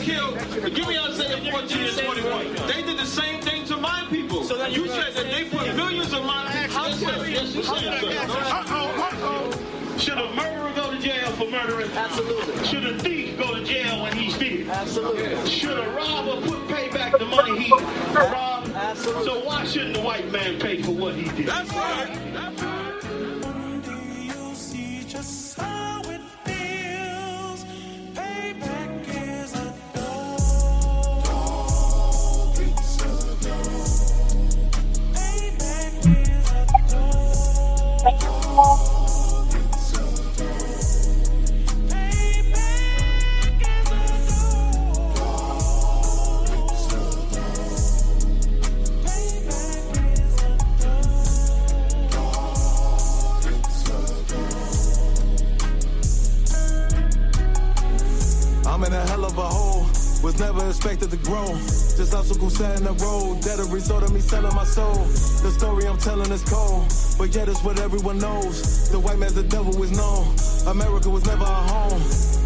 killed, give me Isaiah 14 and 21. They did the same thing to my people. So you said that they put millions of my people. Yes, you said Should a murderer go to jail for murdering? Absolutely. Should a thief go to jail when he steals? Absolutely. Should a robber pay back the money he robbed? Absolutely. So why shouldn't the white man pay for what he did? That's right. That's right. I'm in a hell of a hole, was never expected to grow. Just obstacle set in the road, that a result of me selling my soul. The story I'm telling is cold, but yet it's what everyone knows. The white man's the devil is known. America was never a home,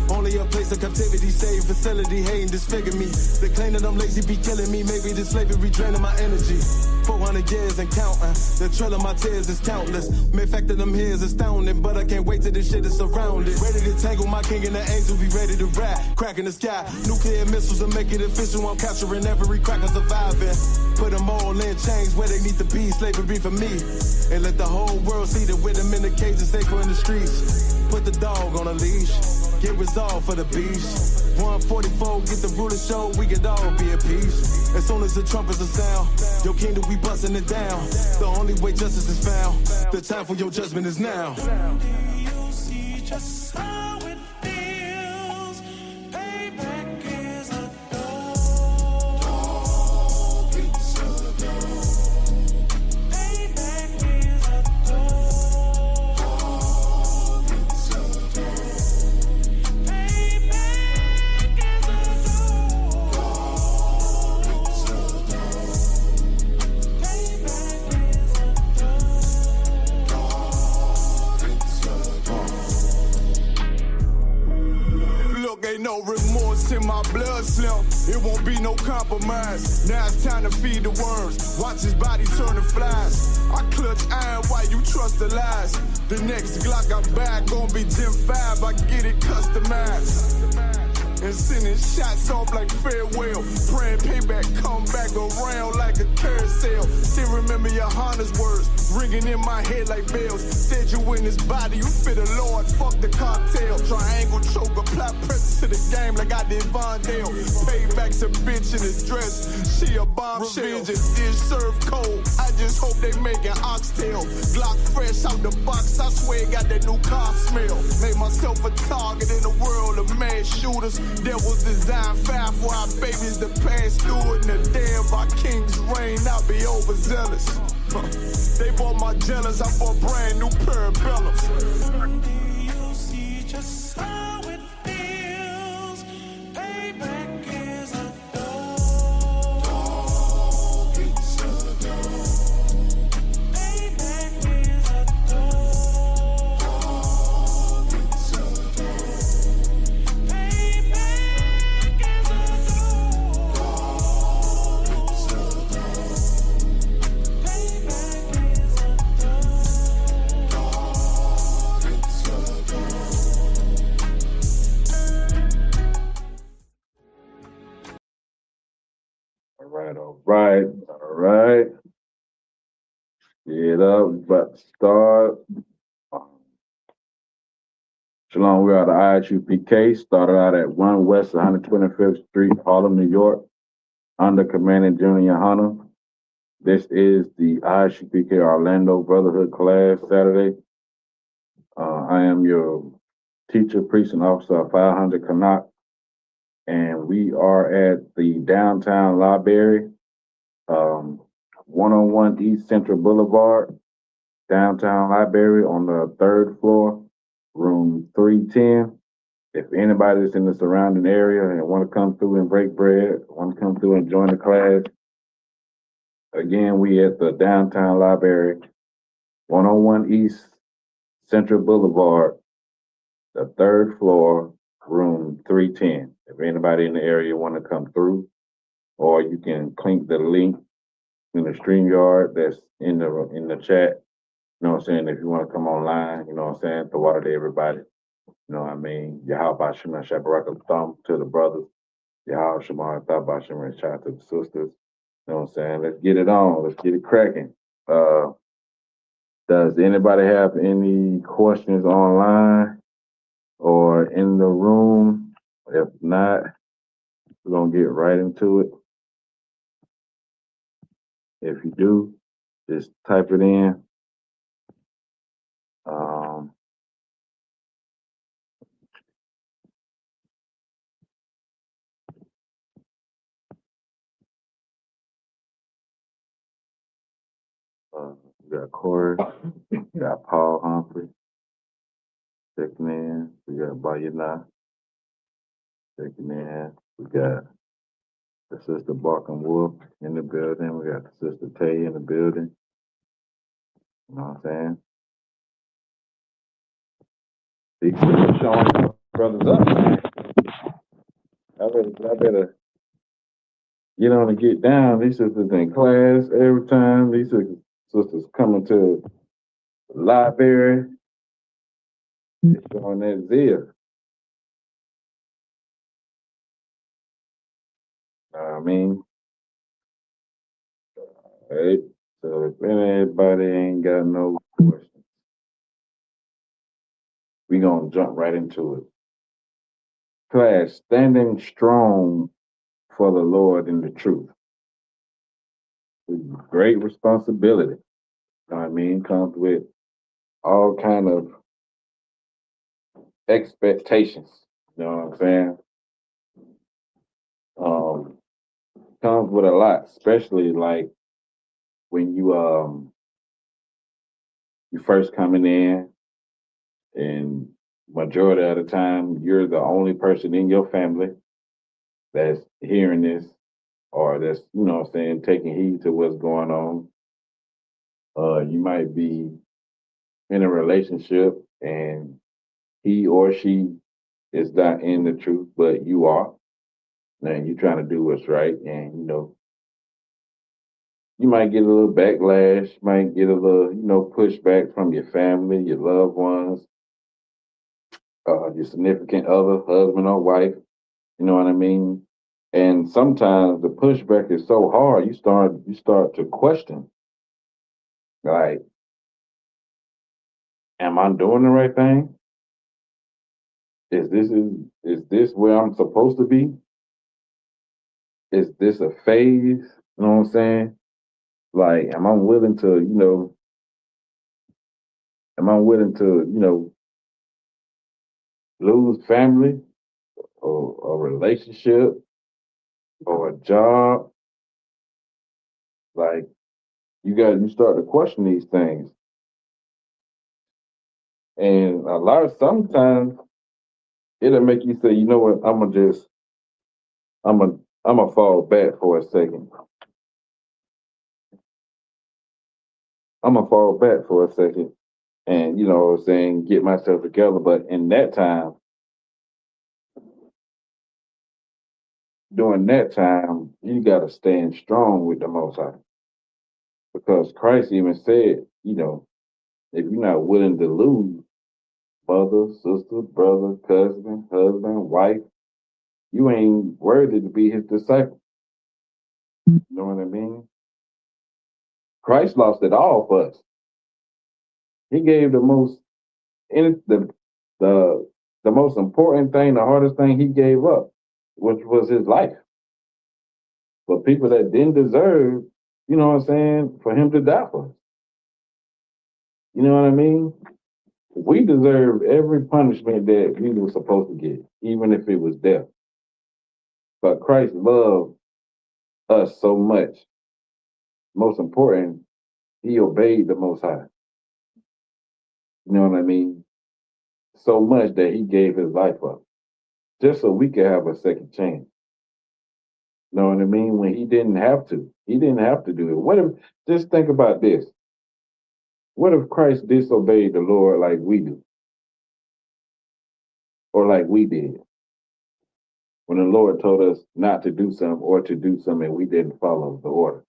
only a place of captivity, safe facility, hating, disfigure me. They claim that I'm lazy, be killing me. Maybe the slavery draining my energy. 400 years and counting, the trail of my tears is countless. Main fact that I'm here is astounding, but I can't wait till this shit is surrounded. Ready to tangle my king and the angel, be ready to rap. Crack in the sky, nuclear missiles and make it official. I'm capturing every cracker surviving. Put them all in chains where they need to be, slavery for me. And let the whole world see that with them in the cage and safer in the streets. Put the dog on a leash, get resolved for the beast. 144, get the ruler show, we could all be at peace. As soon as the trumpets are sound, your kingdom we busting it down. The only way justice is found, the time for your judgment is now. Do you see just how it feels? Payback is a dog. It's a dog. Payback is a dog. It's a dog. Payback is a Look, ain't no remorse in my blood slump. It won't be no compromise. Now it's time to feed the worms. Watch his body turn to flies. I clutch iron while you trust the lies. The next Glock I buy gon' be Gen 5. I get it customized. And sending shots off like farewell. Praying payback come back around like a carousel. Still remember your Honda's words ringing in my head like bells. Said you in his body, you fit a Lord, fuck the cocktail. Triangle choke, apply pressure to the game like I did Vondale. Payback's a bitch in his dress, she a bombshell. Revenge is dish served cold, I just hope they making oxtail. Glock fresh out the box, I swear it got that new car smell. Made myself a target in a world of mad shooters. There was design fire for our babies to pass through. In the day of our king's reign, I'll be overzealous. They bought my jealous, I bought brand new parabellums. Do you see just how it feels? Payback is a dog. It's a dog. Payback is a dog. It's a dog. Payback is a dog. It's a dog. All right. Get up, about to start. Shalom, we are the ISUPK, started out at 1 West 125th Street, Harlem, New York, under Commanding Junior Hunter. This is the ISUPK Orlando Brotherhood class Saturday. I am your teacher, priest, and officer of 500 CHAANAK, and we are at the downtown library, 101 East Central Boulevard, downtown library on the 3rd floor, room 310. If anybody's in the surrounding area and want to come through and break bread, want to come through and join the class, again, we at the downtown library, 101 East Central Boulevard, the 3rd floor, room 310. If anybody in the area want to come through, or you can click the link in the StreamYard that's in the chat. You know what I'm saying? If you want to come online, you know what I'm saying? Throw out to everybody. You know what I mean? Yahweh Shema Shabaraka thumb to the brothers. Yahweh Shema Thaba Shema shout to the sisters. You know what I'm saying? Let's get it on. Let's get it cracking. Does anybody have any questions online or in the room? If not, we're going to get right into it. If you do, just type it in. We got Corey, we got Paul Humphrey checking in. We got Bayana checking in. We got the sister Barkin Wolf in the building. We got the sister Tay in the building. You know what I'm saying? These sisters showing brothers up, man. I better get on and get down. These sisters in class every time. These sisters coming to the library. They're showing that zeal. I mean, right? So if anybody ain't got no questions, we gonna jump right into it. Class, standing strong for the Lord in the truth. Great responsibility. You know what I mean? Comes with all kind of expectations. You know what I'm saying? Comes with a lot, especially like when you first coming in, and majority of the time you're the only person in your family that's hearing this, or that's, you know what I'm saying, taking heed to what's going on. You might be in a relationship and he or she is not in the truth, but you are. And you're trying to do what's right, and you know, you might get a little backlash, might get a little, you know, pushback from your family, your loved ones, your significant other, husband or wife. You know what I mean? And sometimes the pushback is so hard, you start to question, like, am I doing the right thing? Is this where I'm supposed to be? Is this a phase? You know what I'm saying? Like, am I willing to, lose family or a relationship or a job? Like, you start to question these things. And sometimes it'll make you say, you know what, I'm gonna fall back for a second. I'm gonna fall back for a second and, you know what I'm saying, get myself together. But in that time, during that time, you gotta stand strong with the Most High. Because Christ even said, you know, if you're not willing to lose mother, sister, brother, cousin, husband, wife, you ain't worthy to be his disciple. You know what I mean? Christ lost it all for us. He gave the most important thing, the hardest thing he gave up, which was his life. But people that didn't deserve, you know what I'm saying, for him to die for us. You know what I mean? We deserve every punishment that we were supposed to get, even if it was death. But Christ loved us so much. Most important, he obeyed the Most High. You know what I mean? So much that he gave his life up, just so we could have a second chance. You know what I mean? When he didn't have to. He didn't have to do it. Just think about this. What if Christ disobeyed the Lord like we do? Or like we did? when the Lord told us not to do something or to do something and we didn't follow the order?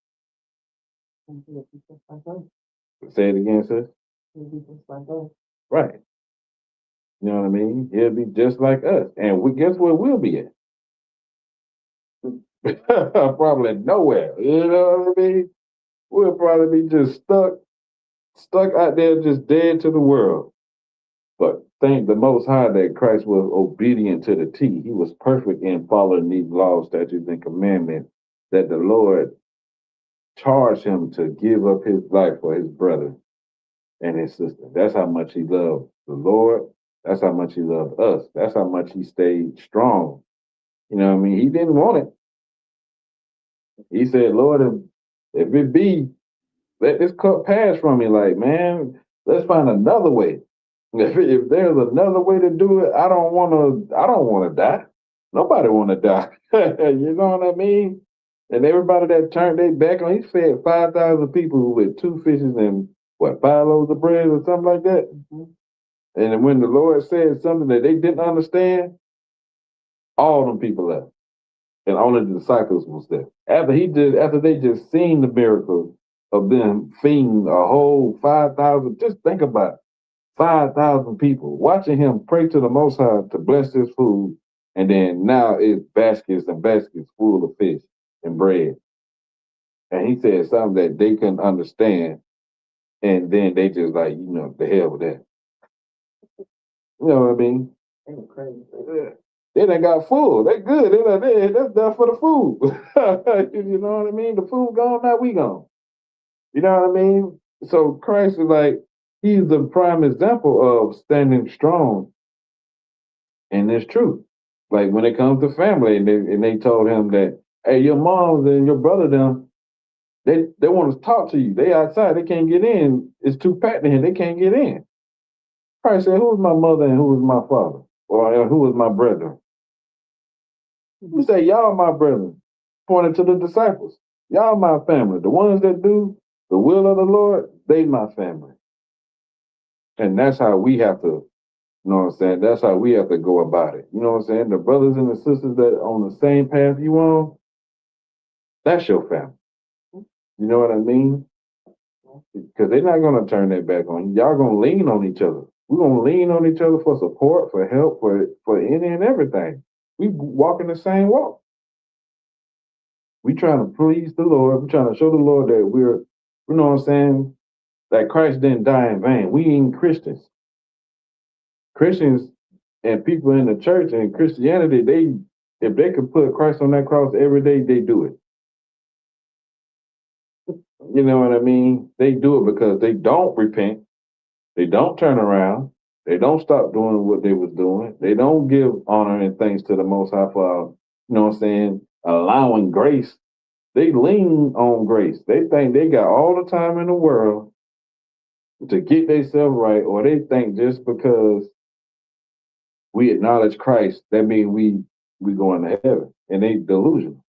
Say it again, sis. Right. You know what I mean? He'll be just like us. And we guess where we'll be at? Probably nowhere. You know what I mean? We'll probably be just stuck out there just dead to the world. But thank the Most High that Christ was obedient to the T. He was perfect in following these laws, statutes, and commandments that the Lord charged him to give up his life for his brother and his sister. That's how much he loved the Lord. That's how much he loved us. That's how much he stayed strong. You know what I mean? He didn't want it. He said, Lord, if it be, let this cup pass from me. Like, man, let's find another way. If there's another way to do it, I don't want to die. Nobody want to die. You know what I mean? And everybody that turned their back on, he fed 5,000 people with 2 fishes and 5 loaves of bread or something like that. And when the Lord said something that they didn't understand, all them people left. And only the disciples was there. After they just seen the miracle of them feeding a whole 5,000, just think about it. 5,000 people watching him pray to the Most High to bless his food, and then now it's baskets and baskets full of fish and bread. And he said something that they couldn't understand, and then they just like, the hell with that. You know what I mean? They done got full. They good. That's done for the food. You know what I mean? The food gone, now we gone. You know what I mean? So Christ is like, he's the prime example of standing strong in this truth. Like when it comes to family, and they told him that, hey, your moms and your brother, they want to talk to you. They outside, they can't get in. It's too packed in here. They can't get in. Christ said, who is my mother and who is my father? Or who is my brethren? He said, y'all my brethren, pointing to the disciples. Y'all my family. The ones that do the will of the Lord, they my family. And that's how we have to, you know what I'm saying? That's how we have to go about it. You know what I'm saying? The brothers and the sisters that are on the same path you on, that's your family. You know what I mean? Because they're not going to turn their back on you. Y'all going to lean on each other. We're going to lean on each other for support, for help, for any and everything. We walk in the same walk. We trying to please the Lord. We're trying to show the Lord that we're, you know what I'm saying, that Christ didn't die in vain. We ain't Christians. Christians and people in the church and Christianity, if they could put Christ on that cross every day, they do it. You know what I mean? They do it because they don't repent. They don't turn around. They don't stop doing what they was doing. They don't give honor and thanks to the Most High for, you know what I'm saying, allowing grace. They lean on grace. They think they got all the time in the world to get themselves right, or they think just because we acknowledge Christ, that means we going to heaven. And they delusional.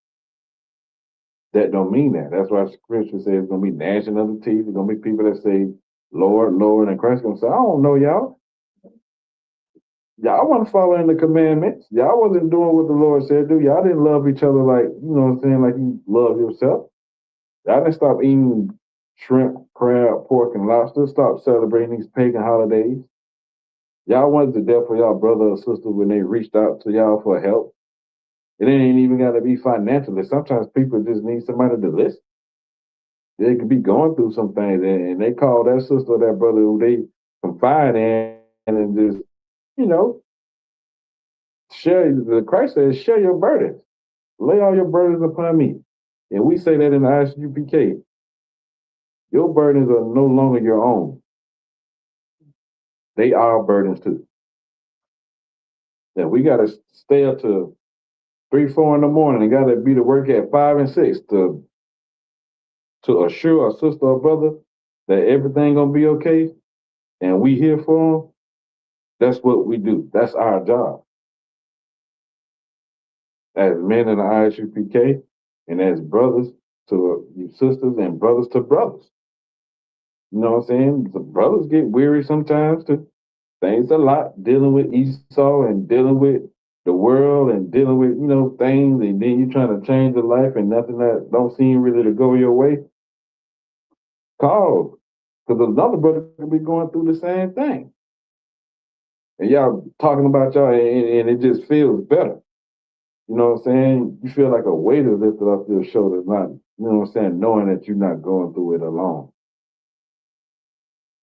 That don't mean that. That's why Scripture says it's going to be gnashing of the teeth. There's going to be people that say, Lord, Lord, and Christ going to say, I don't know y'all. Y'all wasn't following the commandments. Y'all wasn't doing what the Lord said do. Y'all didn't love each other like, you know what I'm saying, like you love yourself. Y'all didn't stop eating shrimp, crab, pork, and lobster. Stop celebrating these pagan holidays. Y'all wanted to death for y'all brother or sister when they reached out to y'all for help. It ain't even got to be financially. Sometimes people just need somebody to listen. They could be going through some things, and they call that sister or that brother who they confide in and just, you know, share. Christ says, share your burdens. Lay all your burdens upon me. And we say that in the ISUPK. Your burdens are no longer your own. They are burdens too. Now we got to stay up to 3, 4 in the morning and got to be to work at 5 and 6 to assure a sister or brother that everything gonna be okay, and we here for them. That's what we do. That's our job as men in the ISUPK, and as brothers to you sisters and brothers to brothers. You know what I'm saying? The brothers get weary sometimes too. Things a lot dealing with Esau and dealing with, the world and dealing with, things, and then you're trying to change your life and nothing that don't seem really to go your way, call. Because another brother could be going through the same thing. And y'all talking about y'all, and it just feels better. You know what I'm saying? You feel like a weight is lifted off your shoulders, not, you know what I'm saying, knowing that you're not going through it alone.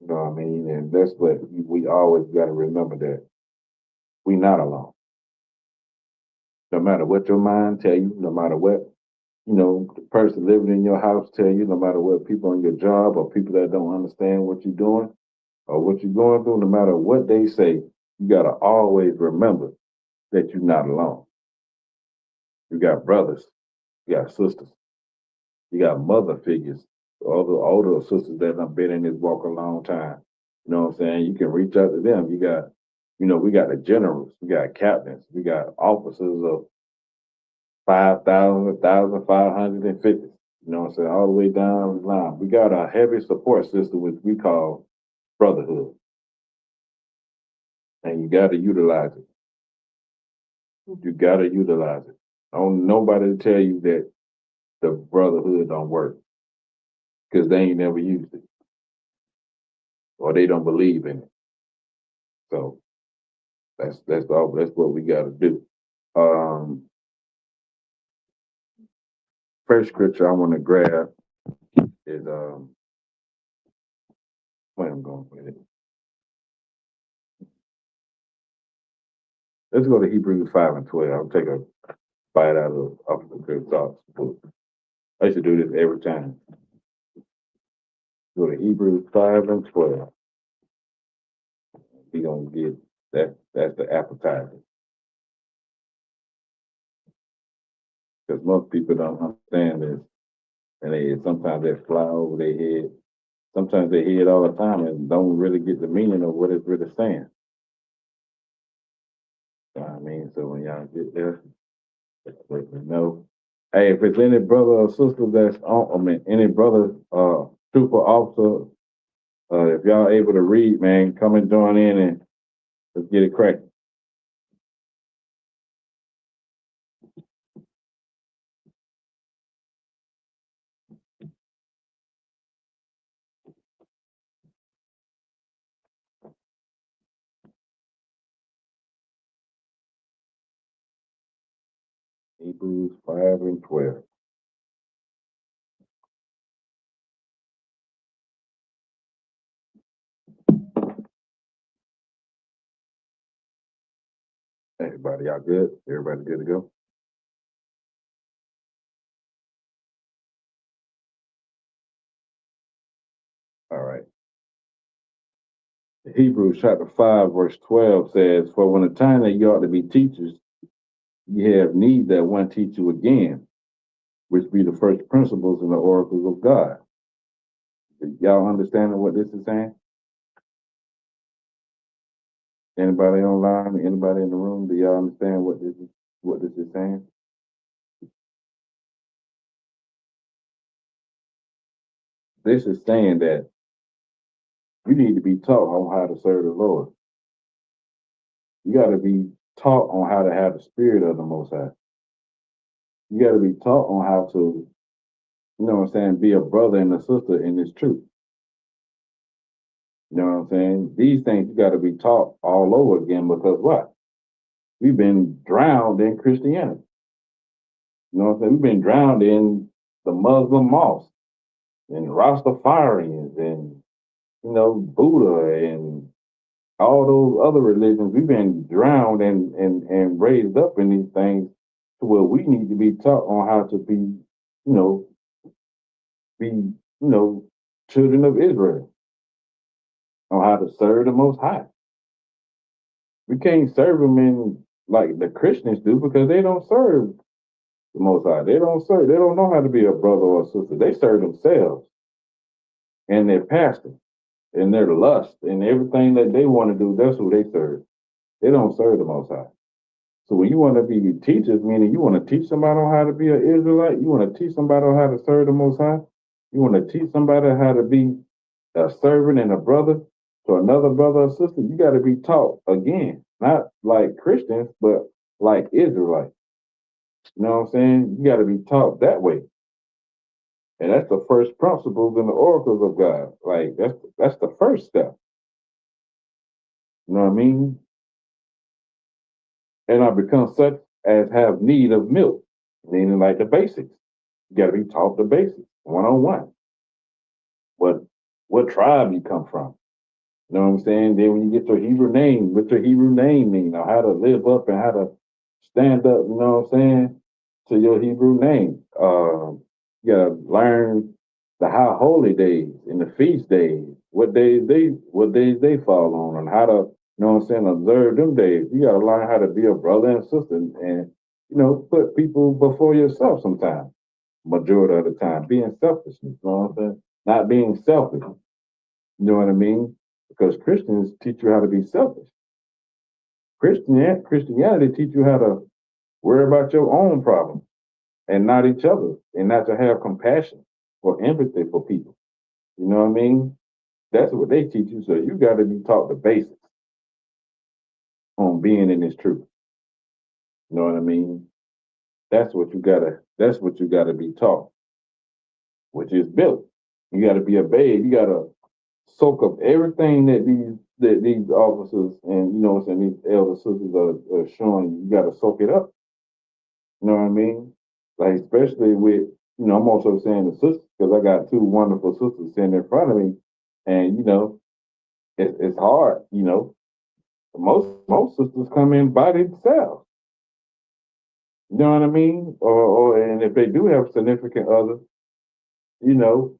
You know what I mean? And that's what we always got to remember, that we not alone. No matter what your mind tell you, no matter what, the person living in your house tell you, no matter what people on your job or people that don't understand what you're doing or what you're going through, no matter what they say, you got to always remember that you're not alone. You got brothers, you got sisters, you got mother figures, all the older sisters that have been in this walk a long time. You know what I'm saying? You can reach out to them. You got, we got the generals, we got captains, we got officers of 5,000, 1,550. You know what I'm saying? All the way down the line. We got a heavy support system, which we call brotherhood. And you got to utilize it. You got to utilize it. Don't nobody tell you that the brotherhood don't work, because they ain't never used it, or they don't believe in it. So that's what we got to do. First scripture I want to grab is where I'm going with it. Let's go to Hebrews 5 and 12. I'll take a bite out of the good thoughts book. I used to do this every time. Go to Hebrews 5 and 12. We're going to get that. That's the appetizer. Because most people don't understand this. And sometimes they fly over their head. Sometimes they hear it all the time and don't really get the meaning of what it's really saying. You know what I mean? So when y'all get there, let me know. Hey, if it's any brother or sister that's on, any brother, trooper, officer, if y'all able to read, man, come and join in and let's get it cracking. Hebrews 5 and 12. Everybody, y'all good? Everybody good to go? All right. Hebrews chapter 5, verse 12 says, "For when the time that you ought to be teachers, you have need that one teach you again, which be the first principles and the oracles of God." Y'all understanding what this is saying? Anybody online? Anybody in the room? Do y'all understand what this is saying? This is saying that you need to be taught on how to serve the Lord. You got to be taught on how to have the spirit of the Most High. You got to be taught on how to, be a brother and a sister in this truth. You know what I'm saying? These things you got to be taught all over again, because what? We've been drowned in Christianity. You know what I'm saying? We've been drowned in the Muslim mosque and Rastafarians and, Buddha and all those other religions. We've been drowned and raised up in these things to where we need to be taught on how to be, children of Israel, on how to serve the Most High. We can't serve them in like the Christians do, because they don't serve the Most High. They don't know how to be a brother or a sister. They serve themselves and their pastor and their lust and everything that they want to do. That's who they serve. They don't serve the Most High. So when you want to be teachers, meaning you want to teach somebody on how to be an Israelite, you want to teach somebody on how to serve the Most High, you want to teach somebody how to be a servant and a brother to another brother or sister, you got to be taught again, not like Christians, but like Israelites. You know what I'm saying? You got to be taught that way. And that's the first principles in the oracles of God. Like that's the first step. You know what I mean? And I become such as have need of milk, meaning like the basics. You got to be taught the basics, 101. What tribe you come from? You know what I'm saying? Then when you get your Hebrew name, what your Hebrew name mean, or how to live up and how to stand up, you know what I'm saying, to your Hebrew name. You gotta learn the high holy days and the feast days, what days they fall on, and how to, you know what I'm saying, observe them days. You gotta learn how to be a brother and sister and you know, put people before yourself sometimes, majority of the time, being selfish, you know what I'm saying? Not being selfish. You know what I mean? Because Christians teach you how to be selfish. Christianity teach you how to worry about your own problems and not each other, and not to have compassion or empathy for people. You know what I mean? That's what they teach you. So you got to be taught the basics on being in this truth. You know what I mean? That's what you gotta be taught, which is built. You gotta be a babe. You gotta soak up everything that these officers and you know what I'm saying, these elder sisters are showing you. You gotta soak it up. You know what I mean? Like especially with, you know, I'm also saying the sisters because I got two wonderful sisters sitting in front of me, and you know, it's hard. You know, most sisters come in by themselves. You know what I mean? Or and if they do have significant others, you know,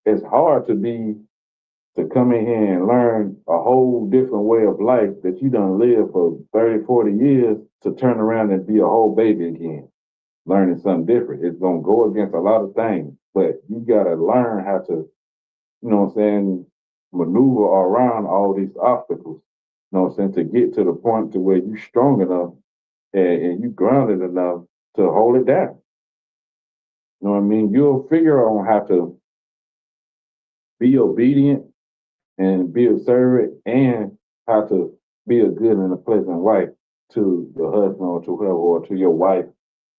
it's hard to come in here and learn a whole different way of life that you done lived for 30, 40 years to turn around and be a whole baby again, learning something different. It's going to go against a lot of things, but you got to learn how to, you know what I'm saying, maneuver around all these obstacles, you know what I'm saying, to get to the point to where you strong enough and you grounded enough to hold it down. You know what I mean? You'll figure out how to be obedient and be a servant and how to be a good and a pleasant wife to your husband or to whoever or to your wife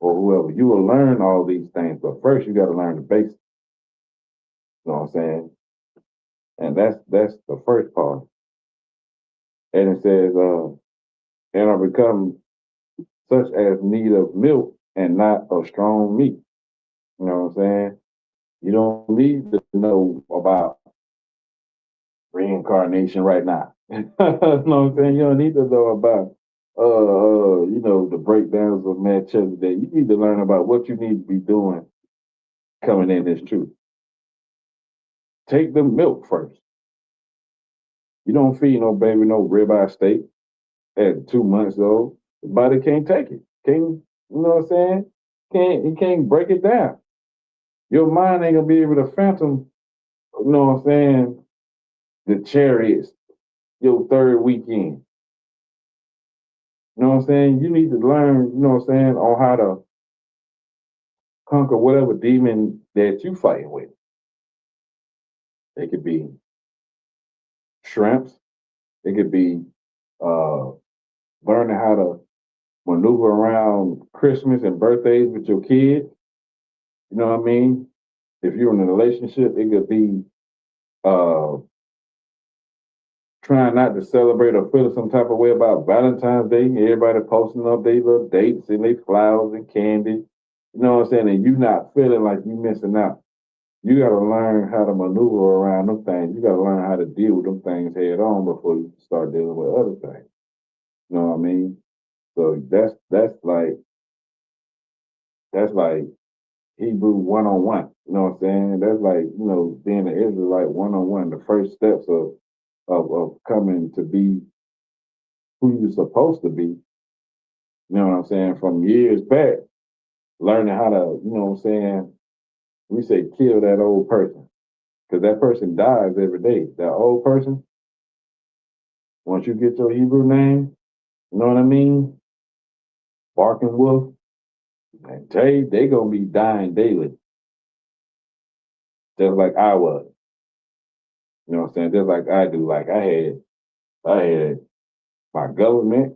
or whoever. You will learn all these things, but first you got to learn the basics. You know what I'm saying? And that's the first part. And it says, and I become such as need of milk and not of strong meat. You know what I'm saying? You don't need to know about reincarnation right now. You know what I'm saying? You don't need to know about you know, the breakdowns of Melchizedek. You need to learn about what you need to be doing coming in this truth. Take the milk first. You don't feed no baby no ribeye steak at 2 months old. The body can't take it. Can't, you know what I'm saying? He can't break it down. Your mind ain't gonna be able to phantom, you know what I'm saying, the chariots, your third weekend. You know what I'm saying? You need to learn, you know what I'm saying, on how to conquer whatever demon that you fighting with. It could be shrimps. It could be learning how to maneuver around Christmas and birthdays with your kids. You know what I mean? If you're in a relationship, it could be uh, trying not to celebrate or feel some type of way about Valentine's Day. Everybody posting up their little dates and their flowers and candy. You know what I'm saying? And you not feeling like you missing out. You got to learn how to maneuver around them things. You got to learn how to deal with them things head on before you start dealing with other things. You know what I mean? So that's like Hebrew 101. You know what I'm saying? That's like, you know, being an Israelite 101. The first steps of coming to be who you're supposed to be. You know what I'm saying? From years back, learning how to, you know what I'm saying? We say kill that old person because that person dies every day. That old person, once you get your Hebrew name, you know what I mean? Barking wolf, and they gonna be dying daily, just like I was. You know what I'm saying? Just like I do. Like I had my government,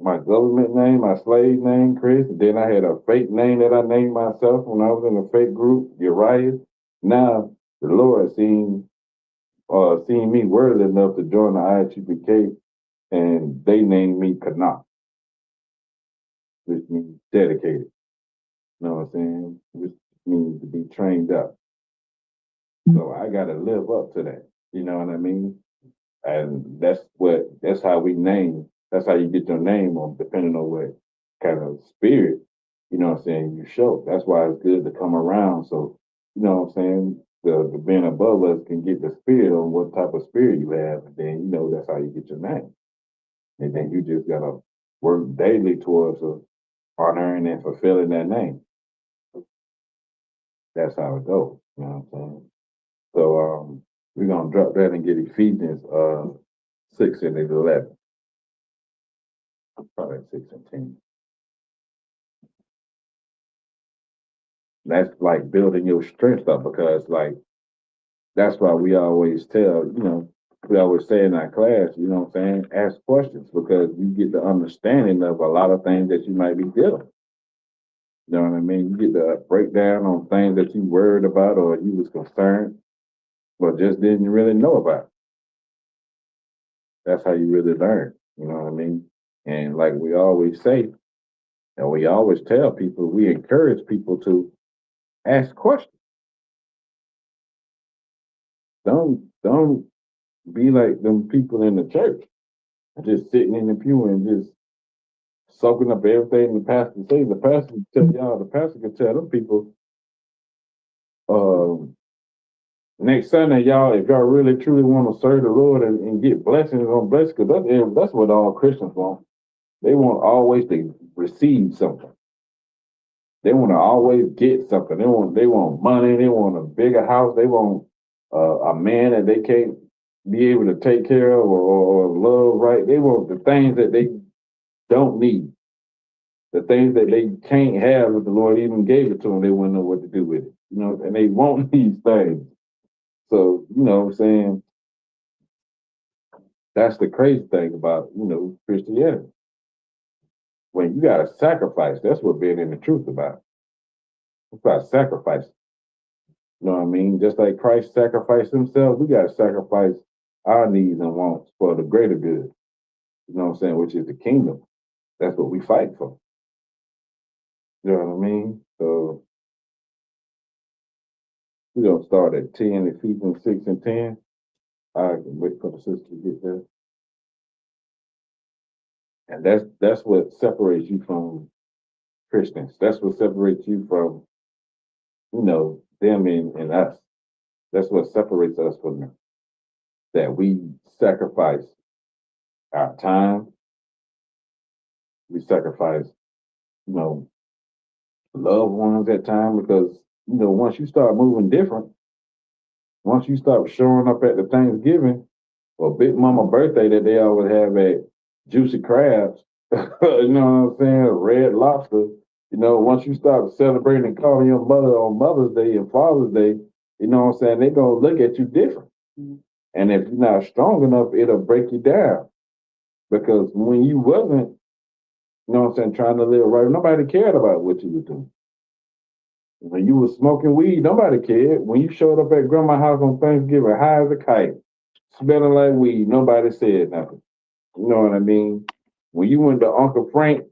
my government name, my slave name, Chris. And then I had a fake name that I named myself when I was in a fake group, Uriah. Now the Lord seen me worthy enough to join the ISUPK, and they named me CHAANAK, which means dedicated. You know what I'm saying? Which means to be trained up. So I gotta live up to that. You know what I mean? And that's how we name. That's how you get your name on, depending on what kind of spirit, you know what I'm saying, you show. That's why it's good to come around. So, you know what I'm saying, the being above us can get the spirit on what type of spirit you have, and then you know that's how you get your name. And then you just gotta work daily towards honoring and fulfilling that name. That's how it goes. You know what I'm saying? So we're gonna drop that and get Ephesians 6 and 11. Probably 6 and 10. That's like building your strength up, because like that's why we always tell, we always say in our class, you know what I'm saying, ask questions, because you get the understanding of a lot of things that you might be dealing with. You know what I mean? You get the breakdown on things that you worried about or you was concerned, but just didn't really know about. That's how you really learn. You know what I mean? And like we always say, and we always tell people, we encourage people to ask questions. Don't be like them people in the church, just sitting in the pew and just soaking up everything the pastor says. The pastor can tell them people, next Sunday, y'all, if y'all really truly want to serve the Lord and get blessings on blessings, because that's what all Christians want. They want always to receive something. They want to always get something. They want money. They want a bigger house. They want a man that they can't be able to take care of or love right. They want the things that they don't need. The things that they can't have if the Lord even gave it to them, they wouldn't know what to do with it. You know, and they want these things. So, you know what I'm saying? That's the crazy thing about, Christianity. When you got to sacrifice, that's what being in the truth about. It's about sacrifice. You know what I mean? Just like Christ sacrificed himself, we got to sacrifice our needs and wants for the greater good. You know what I'm saying? Which is the kingdom. That's what we fight for. You know what I mean? So we're going to start at 10, Ephesians 6 and 10. I can wait for the sister to get there. And that's what separates you from Christians. That's what separates you from, them and us. That's what separates us from them. That we sacrifice our time. We sacrifice, loved ones at time, because, once you start moving different, once you start showing up at the Thanksgiving or Big Mama birthday that they always have at Juicy Crabs, you know what I'm saying, Red Lobster, once you start celebrating and calling your mother on Mother's Day and Father's Day, you know what I'm saying, they're going to look at you different. Mm-hmm. And if you're not strong enough, it'll break you down. Because when you wasn't, trying to live right, nobody cared about what you were doing. When you were smoking weed, nobody cared. When you showed up at Grandma's house on Thanksgiving, high as a kite, smelling like weed, nobody said nothing. You know what I mean? When you went to Uncle Frank's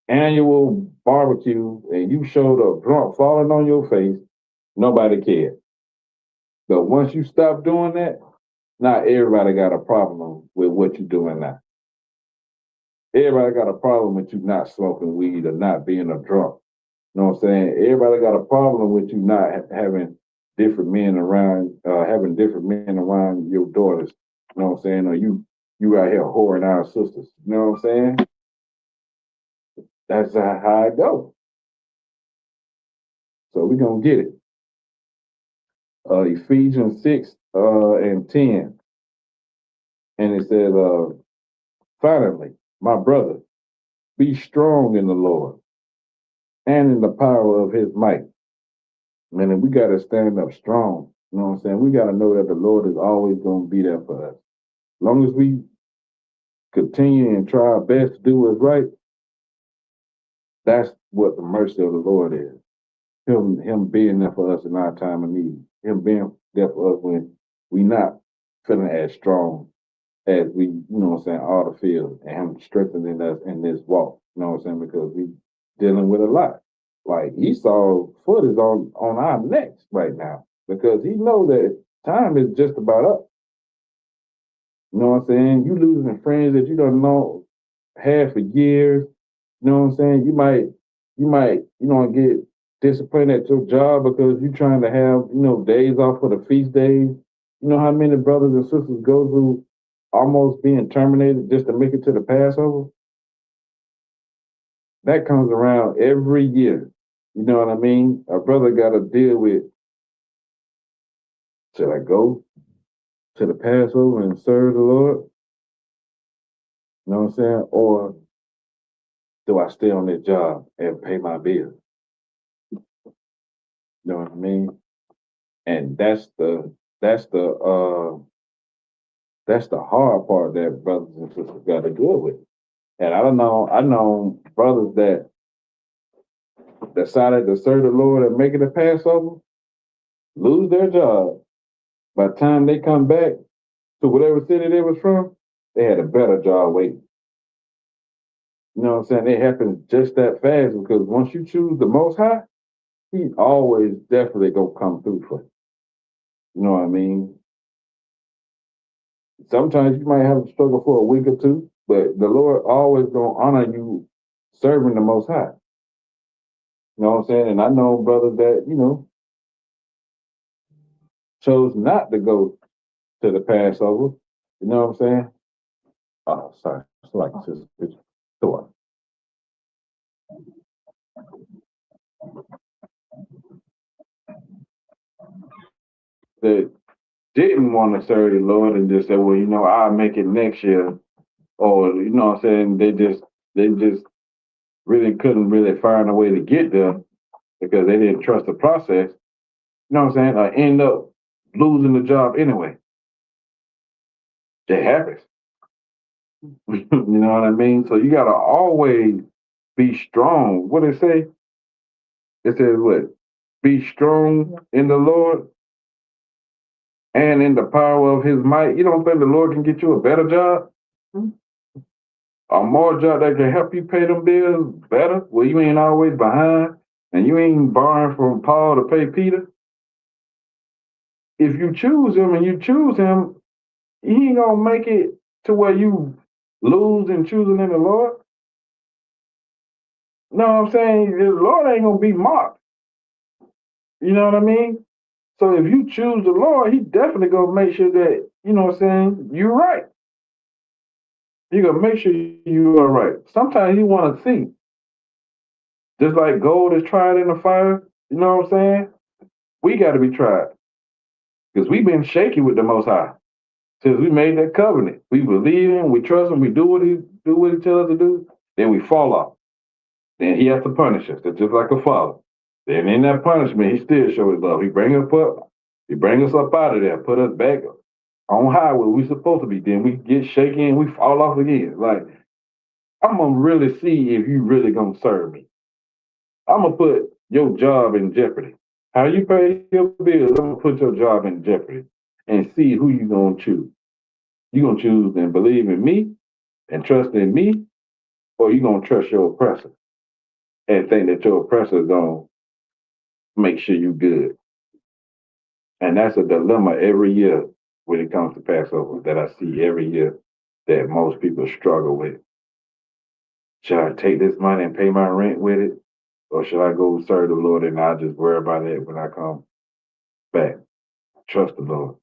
annual barbecue and you showed up drunk, falling on your face, nobody cared. But once you stop doing that, not everybody got a problem with what you're doing now. Everybody got a problem with you not smoking weed or not being a drunk. You know what I'm saying? Everybody got a problem with you not having different men around, your daughters. You know what I'm saying? Or you out here whoring our sisters. You know what I'm saying? That's how it goes. So we're going to get it. Ephesians 6 and 10. And it says, finally, my brother, be strong in the Lord and in the power of his might. Man, we got to stand up strong. You know what I'm saying? We got to know that the Lord is always going to be there for us. As long as we continue and try our best to do what's right, that's what the mercy of the Lord is. Him being there for us in our time of need. Him being there for us when we not feeling as strong as we, all the field, and him strengthening us in this walk, because we dealing with a lot. Like Esau's foot is on our necks right now because he know that time is just about up. You know what I'm saying? You losing friends that you don't know had for years. You know what I'm saying? You might, get disciplined at your job because you're trying to have, days off for the feast days. You know how many brothers and sisters go through almost being terminated just to make it to the Passover? That comes around every year. You know what I mean? A brother got to deal with, should I go to the Passover and serve the Lord? You know what I'm saying? Or do I stay on this job and pay my bills? You know what I mean? And that's the hard part that brothers and sisters got to deal with. And I know brothers that decided to serve the Lord and make it a Passover, lose their job. By the time they come back to whatever city they was from, they had a better job waiting. You know what I'm saying? It happens just that fast because once you choose the Most High, He always definitely gonna come through for you. You know what I mean? Sometimes you might have to struggle for a week or two, but the Lord always gonna honor you serving the Most High. You know what I'm saying? And I know brothers that, chose not to go to the Passover. You know what I'm saying? Oh, sorry. It's like this picture. Sure. That didn't want to serve the Lord and just said, well, I'll make it next year. Or, you know what I'm saying? They just really couldn't really find a way to get there because they didn't trust the process. You know what I'm saying? Or end up losing the job anyway. That happens. You know what I mean? So you gotta always be strong. What it say? It says what? Be strong in the Lord and in the power of His might. You don't think the Lord can get you a better job? A more job that can help you pay them bills better, where you ain't always behind and you ain't borrowing from Paul to pay Peter. If you choose Him, He ain't gonna make it to where you lose in choosing in the Lord. You know what I'm saying? The Lord ain't gonna be mocked. You know what I mean? So if you choose the Lord, He definitely gonna make sure that, you know what I'm saying, you're right. He gonna make sure you are right. Sometimes He wanna see. Just like gold is tried in the fire, you know what I'm saying? We gotta be tried. Because we've been shaky with the Most High since we made that covenant. We believe Him, we trust Him, we do what He tells us to do, then we fall off. Then He has to punish us. That's just like a father. Then in that punishment, He still shows His love. He bring us up out of there, put us back on high where we supposed to be. Then we get shaky and we fall off again. Like, I'm gonna really see if you really gonna serve me. I'm gonna put your job in jeopardy. How you pay your bills, I'm gonna put your job in jeopardy and see who you gonna choose. You gonna choose and believe in me and trust in me, or you gonna trust your oppressor and think that your oppressor is gonna make sure you good. And that's a dilemma every year when it comes to Passover that I see every year that most people struggle with. Should I take this money and pay my rent with it? Or should I go serve the Lord and I'll just worry about it when I come back? Trust the Lord.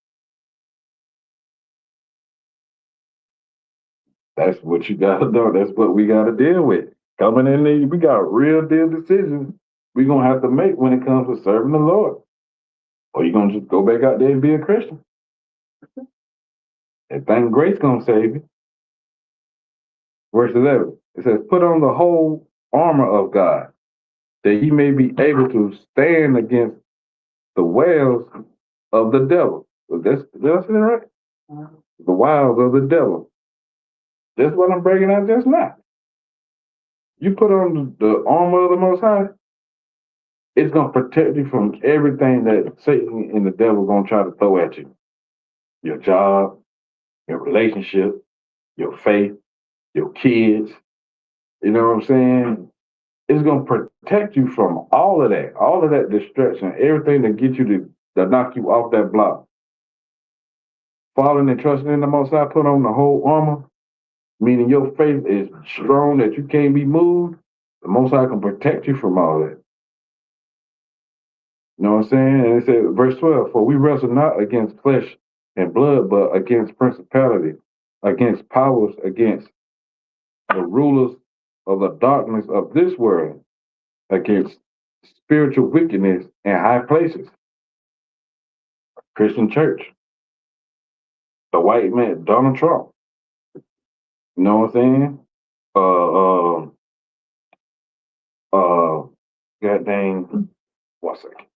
That's what you gotta do. That's what we gotta deal with. Coming in there, we got real deal decisions we're gonna have to make when it comes to serving the Lord. Or you gonna just go back out there and be a Christian. And think grace gonna save you. Verse 11, it says, put on the whole armor of God, that ye may be able to stand against the wiles of the devil. Did I say that right? The wiles of the devil. That's what I'm breaking out just now. You put on the armor of the Most High, it's going to protect you from everything that Satan and the devil going to try to throw at you. Your job, your relationship, your faith, your kids. You know what I'm saying? It's going to protect you from all of that distraction, everything that gets you to knock you off that block. Following and trusting in the Most High, put on the whole armor, meaning your faith is strong that you can't be moved. The Most High can protect you from all that. You know what I'm saying? And it said, verse 12, for we wrestle not against flesh and blood, but against principality, against powers, against the rulers of the darkness of this world, against spiritual wickedness in high places. Christian church. The white man, Donald Trump. You know what I'm saying? God dang, 1 second.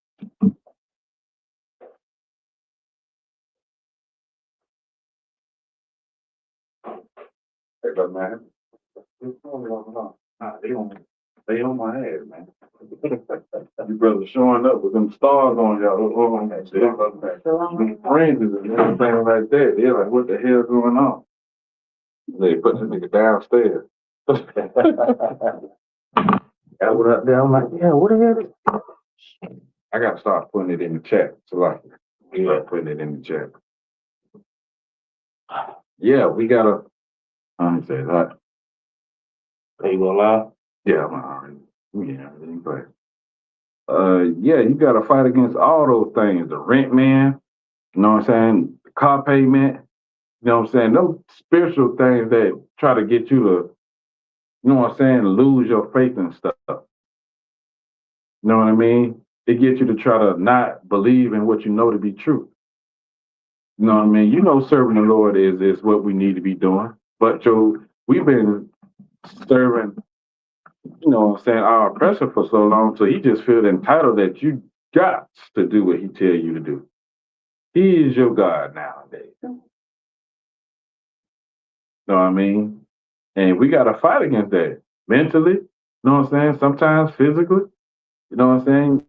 Hey, but man, they on my head, man. You brothers showing up with them stars on y'all. Them friends and everything like that. They're like, what the hell going on? They put the nigga downstairs. I went up there. I'm like, yeah, what the hell is? I got to start putting it in the chat. So like, putting it in the chat. Yeah, we gotta. I say that. Are you gonna lie? Yeah, I'm already. Yeah, everything but. Yeah, you gotta fight against all those things. The rent man, you know what I'm saying? The car payment, you know what I'm saying? Those spiritual things that try to get you to, you know what I'm saying, lose your faith and stuff. You know what I mean? It gets you to try to not believe in what you know to be true. You know what I mean? You know, serving the Lord is what we need to be doing. But we've been serving, you know what I'm saying, our oppressor for so long, so he just feels entitled that you got to do what he tell you to do. He is your God nowadays. You know what I mean? And we got to fight against that mentally, you know what I'm saying, sometimes physically, you know what I'm saying,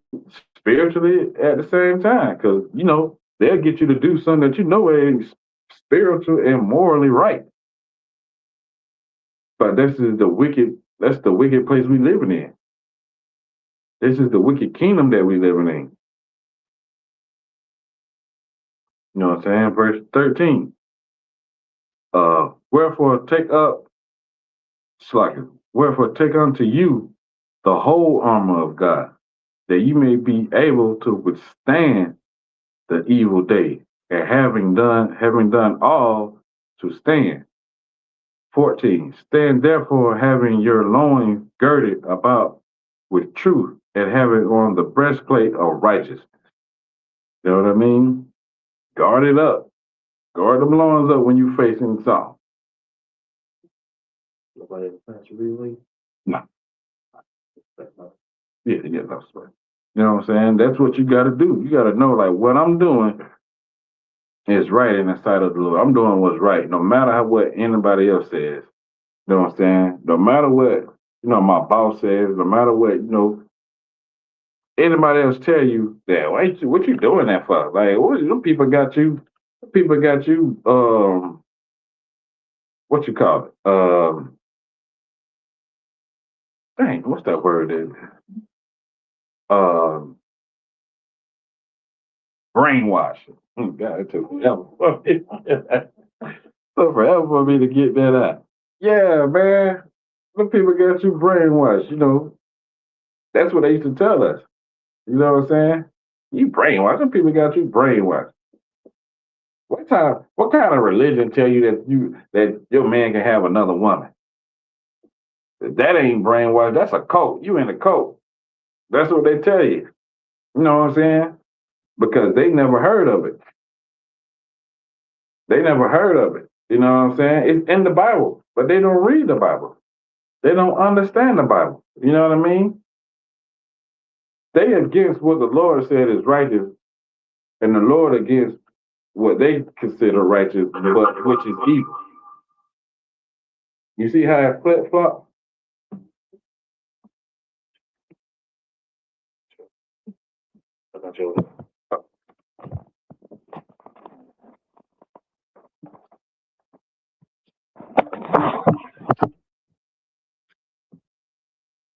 spiritually at the same time, because, you know, they'll get you to do something that you know is spiritual and morally right. But that's the wicked place we living in. This is the wicked kingdom that we living in. You know what I'm saying? Verse 13. Wherefore take unto you the whole armor of God, that you may be able to withstand the evil day, and having done all to stand. 14. Stand therefore, having your loins girded about with truth, and having on the breastplate of righteousness. You know what I mean? Guard it up. Guard them loins up when you facing something. No. Yeah, that's right. You know what I'm saying? That's what you got to do. You got to know, like, what I'm doing is right in the sight of the Lord. I'm doing what's right, no matter what anybody else says. You know what I'm saying? No matter what, you know, my boss says, no matter what, you know, anybody else tell you that, what you doing that for? Like, them people got you, what you call it? Dang, what's that word is? Brainwashing. God, it took forever for me. So forever for me to get that out. Yeah, man. Them people got you brainwashed, you know. That's what they used to tell us. You know what I'm saying? You brainwashed. Some people got you brainwashed. What kind of religion tell you that your man can have another woman? That ain't brainwashed. That's a cult. You in a cult. That's what they tell you. You know what I'm saying? Because they never heard of it. They never heard of it. You know what I'm saying? It's in the Bible, but they don't read the Bible. They don't understand the Bible. You know what I mean? They against what the Lord said is righteous, and the Lord against what they consider righteous, but which is evil. You see how it flip flop?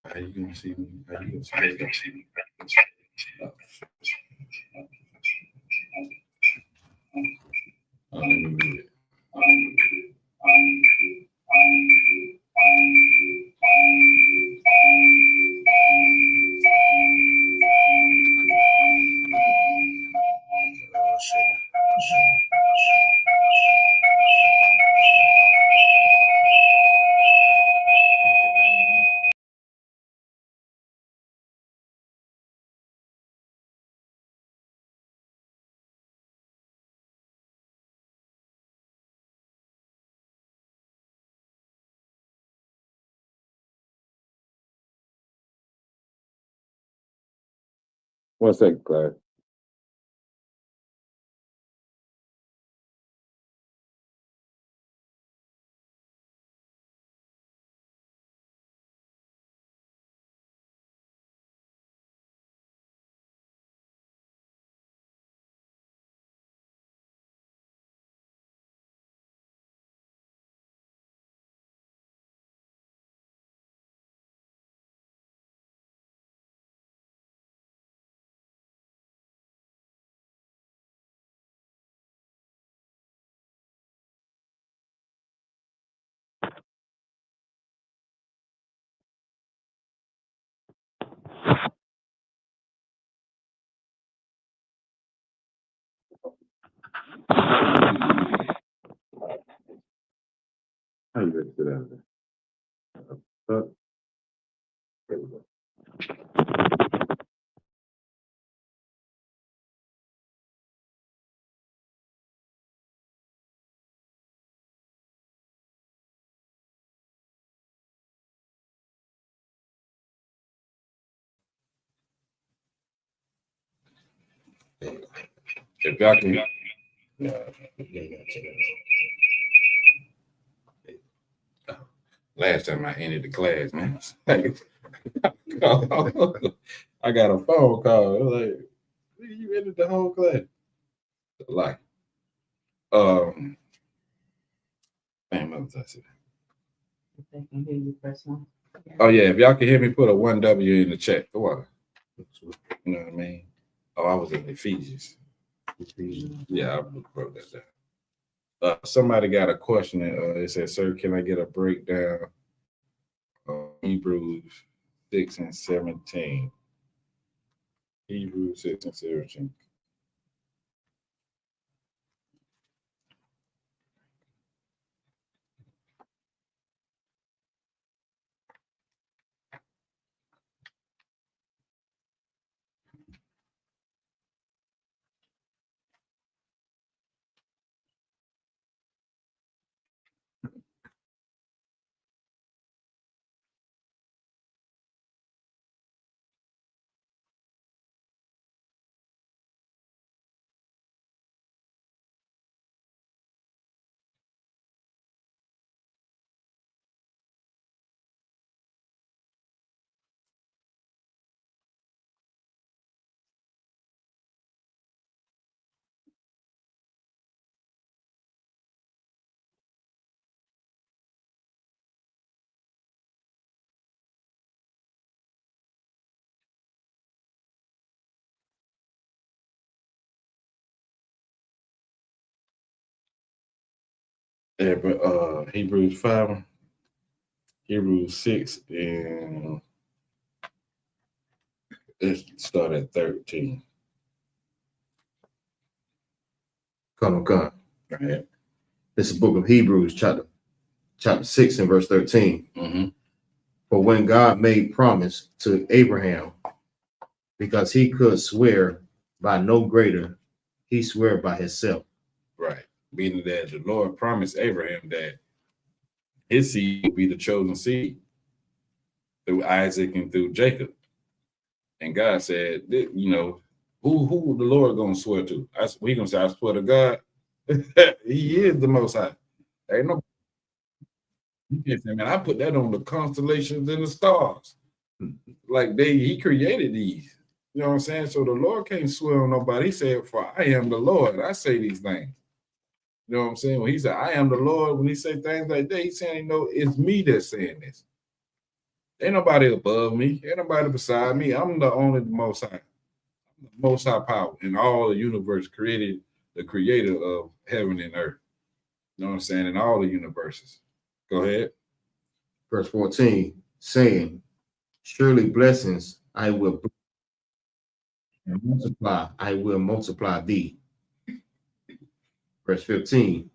How you gonna see me? How you gonna see me? Let me move it. One second, class. How you ready to sit down there? There we go. If y'all can, last time I ended the class, man, I got a phone call. It was like, "Nigga, you ended the whole class." Like, damn, what was I saying? If they can hear you, press 1. Oh yeah, if y'all can hear me, put a 1W in the chat. Come on. You know what I mean? Oh, I was in Ephesians. Yeah, I wrote that down. Somebody got a question. It says, "Sir, can I get a breakdown of Hebrews 6 and 17?" Hebrews 6 and 17. Yeah, but Hebrews 5, Hebrews 6, and let's start at 13. Come. Right. This is the book of Hebrews, chapter 6 and verse 13. Mm-hmm. For when God made promise to Abraham, because he could swear by no greater, he swore by himself. Right. Meaning that the Lord promised Abraham that his seed would be the chosen seed through Isaac and through Jacob. And God said, you know, who the Lord gonna swear to? We gonna say, I swear to God. He is the Most High. Ain't no. You can't say, man, I put that on the constellations and the stars. Like he created these. You know what I'm saying? So the Lord can't swear on nobody. He said, for I am the Lord. I say these things. You know what I'm saying? When he said, I am the Lord, when he say things like that, he's saying, it's me that's saying this. Ain't nobody above me. Ain't nobody beside me. I'm the only Most High. The Most High power in all the universe created the creator of heaven and earth. You know what I'm saying? In all the universes. Go ahead. Verse 14, saying, surely blessings I will and multiply, I will multiply thee. Verse 15,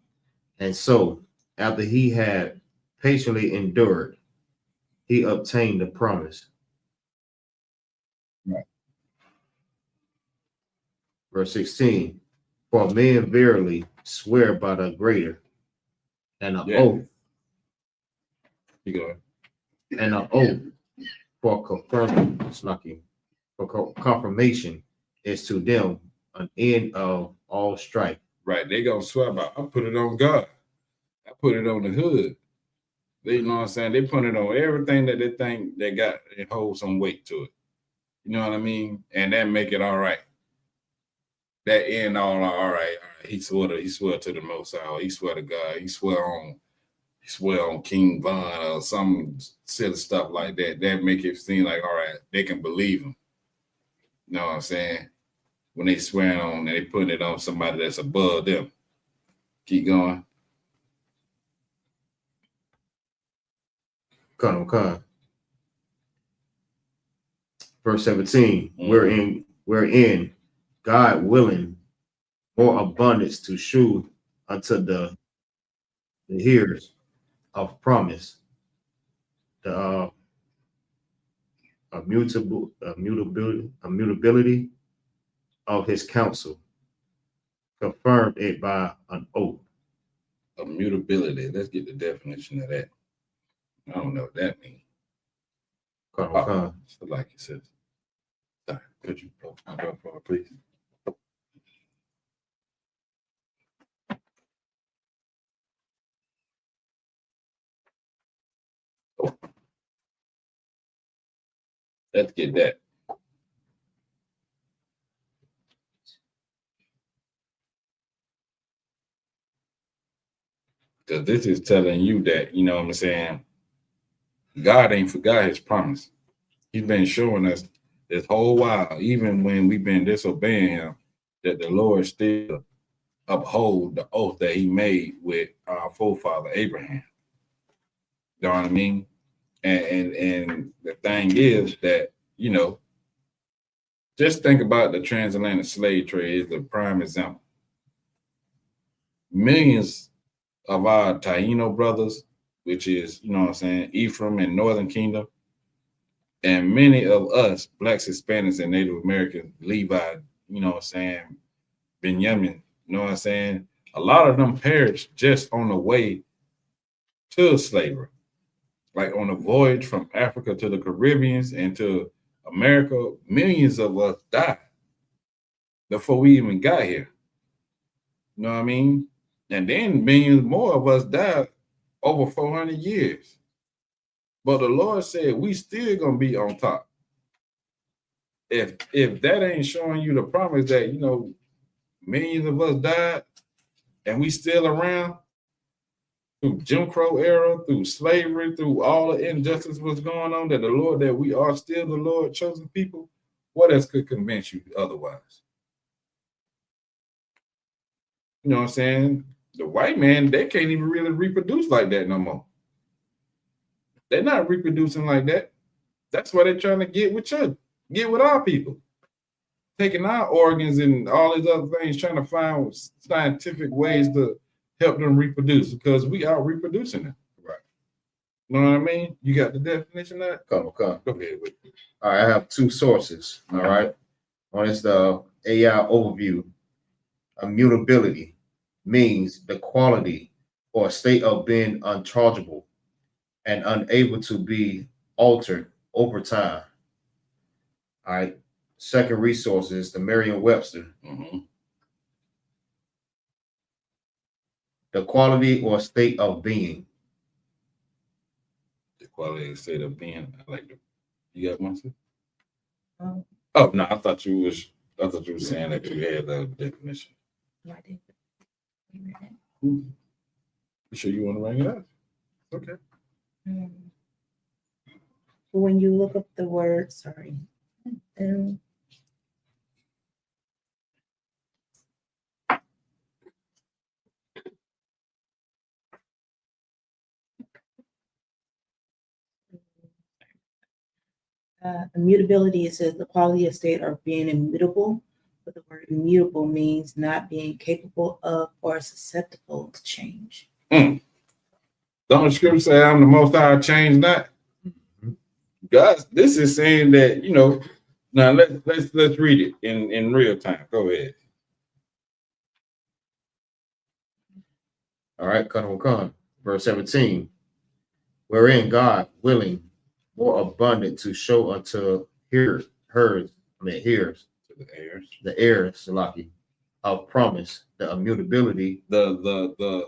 and so after he had patiently endured, he obtained the promise. Right. Verse 16, for men verily swear by the greater, and an oath. You go ahead. And an oath for confirmation is to them an end of all strife. Right. They gonna swear by, I put it on God. I put it on the hood. They, you know what I'm saying? They put it on everything that they think they got, it holds some weight to it. You know what I mean? And that make it all right. That end all right. He swore to the Most High. He swear to God. He swear on King Von or some silly stuff like that. That make it seem like, all right, they can believe him. You know what I'm saying? When they swear on, they putting it on somebody that's above them. Keep going. Come. Verse 17, wherein God willing more abundance to shew unto the hearers of promise, the immutability of his counsel, confirmed it by an oath. Immutability. Let's get the definition of that. I don't know what that means. Come. So like it says. Sorry, could you go forward, please? Oh. Let's get that. Because this is telling you that, you know what I'm saying, God ain't forgot his promise. He's been showing us this whole while, even when we've been disobeying him, that the Lord still uphold the oath that he made with our forefather Abraham. You know what I mean? And the thing is that, just think about the transatlantic slave trade is the prime example. Millions of our Taino brothers, which is, you know what I'm saying, Ephraim and Northern Kingdom, and many of us, Blacks, Hispanics, and Native Americans, Levi, you know what I'm saying, Benjamin, you know what I'm saying, a lot of them perished just on the way to slavery. Like on the voyage from Africa to the Caribbean and to America, millions of us died before we even got here. You know what I mean? And then millions more of us died over 400 years. But the Lord said we still gonna be on top. If that ain't showing you the promise that, millions of us died and we still around through Jim Crow era, through slavery, through all the injustice was going on, that we are still the Lord chosen people, what else could convince you otherwise? You know what I'm saying? The white man, they can't even really reproduce like that no more. They're not reproducing like that. That's why they're trying to get with our people. Taking our organs and all these other things, trying to find scientific ways to help them reproduce because we are reproducing them. Right. You know what I mean? You got the definition of that? Come. Go ahead with it. All right, I have two sources. All right. One is the AI overview. Immutability means the quality or state of being unchargeable and unable to be altered over time. All right. Second resource is the Merriam-Webster. Mm-hmm. The quality or state of being. quality of state of being. I like the. You got one, sir? Um, Oh no, I thought you were saying that you had the definition. no, I didn't. You sure you want to write it out? Okay. When you look up the word, immutability, it says the quality of state or being immutable, but the word immutable means not being capable of or susceptible to change. Don't the scripture say I'm the most high, change not? God, this is saying that, you know, now let's read it in real time. Go ahead. All right, Con, verse 17. Wherein God willing more abundant to show unto hearers, The heirs. the heirs, Salaki, of promise, the immutability. The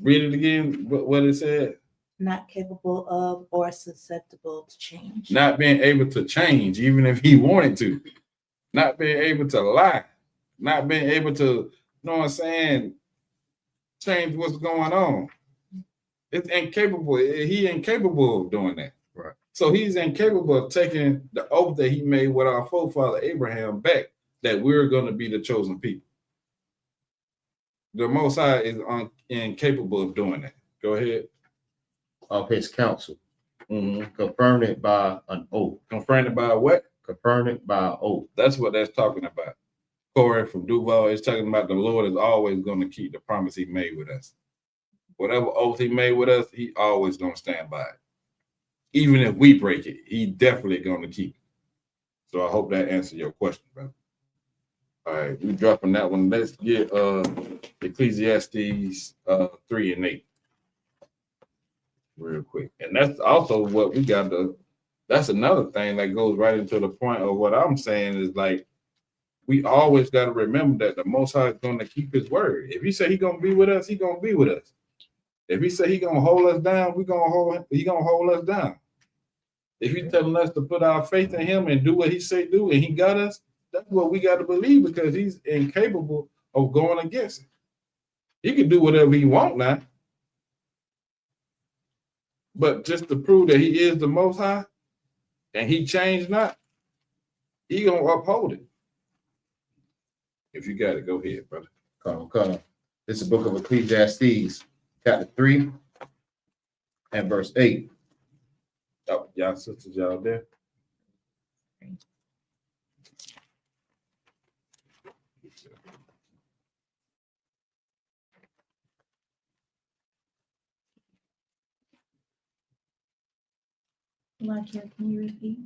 read it again. What it said. Not capable of or susceptible to change. Not being able to change, even if he wanted to. Not being able to lie. Not being able to, you know what I'm saying, change what's going on. It's incapable. He incapable of doing that. Right. So he's incapable of taking the oath that he made with our forefather Abraham back, that we're going to be the chosen people. The Most High is incapable of doing that. Go ahead. Of his counsel, confirmed it by an oath. Confirmed it by what? Confirmed it by an oath. That's what that's talking about. Corey from Duval is talking about the Lord is always going to keep the promise he made with us. Whatever oath he made with us, he always going to stand by it. Even if we break it, he definitely going to keep it. So I hope that answered your question, brother. All right, we dropping that one. Let's get Ecclesiastes 3 and 8 real quick. And that's also what we got to, that's another thing that goes right into the point of what I'm saying is like, we always got to remember that the Most High is going to keep his word. If he say he going to be with us, he going to be with us. If he say he going to hold us down, he going to hold us down. If he's telling us to put our faith in him and do what he say do, and he got us, that's what we got to believe, because he's incapable of going against it. He can do whatever he want now. But just to prove that he is the Most High and he changed not, he going to uphold it. If you got it, go ahead, brother. Come. This is the book of Ecclesiastes, chapter 3 and verse 8. Oh, y'all sisters, y'all there? Can you repeat?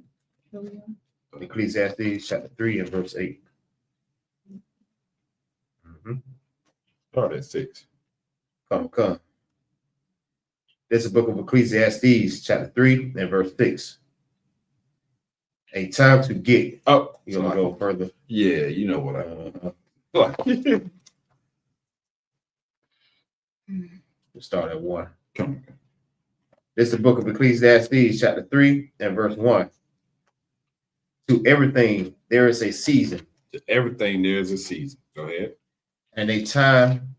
Ecclesiastes chapter 3 and verse 8. Start at 6. Come. This is the book of Ecclesiastes, chapter 3 and verse 6. A time to get. Oh, You want to go further? Yeah, you know what We'll start at 1. Come on. This is the book of Ecclesiastes, chapter 3 and verse 1. To everything there is a season. To everything there is a season. Go ahead. And a time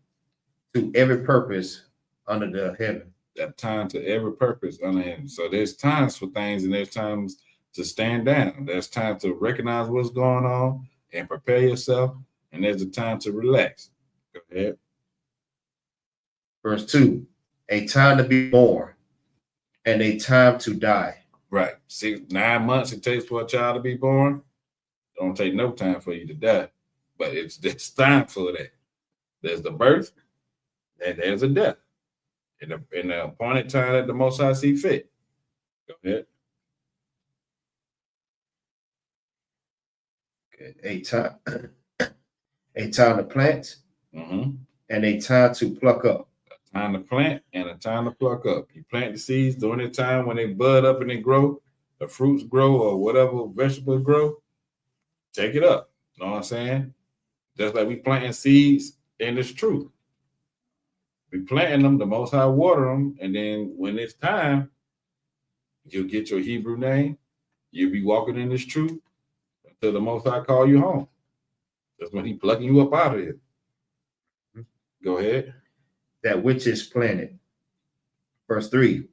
to every purpose under the heaven. That time to every purpose under him. So there's times for things and there's times to stand down. There's time to recognize what's going on and prepare yourself. And there's a time to relax. Go ahead. Verse 2. A time to be born and a time to die. Right. 9 months it takes for a child to be born. Don't take no time for you to die. But it's time for that. There's the birth and there's a death. In the appointed time that the Most High see fit. Go ahead. Okay. A time to plant and a time to pluck up. A time to plant and a time to pluck up. You plant the seeds during the time when they bud up and they grow, the fruits grow or whatever vegetables grow, take it up. You know what I'm saying? Just like we planting seeds, and it's true. We planting them, the Most High water them, and then when it's time, You'll get your Hebrew name. You'll be walking in this truth until the Most High call you home. That's when he plucking you up out of here. Go ahead. That which is planted. Verse 3.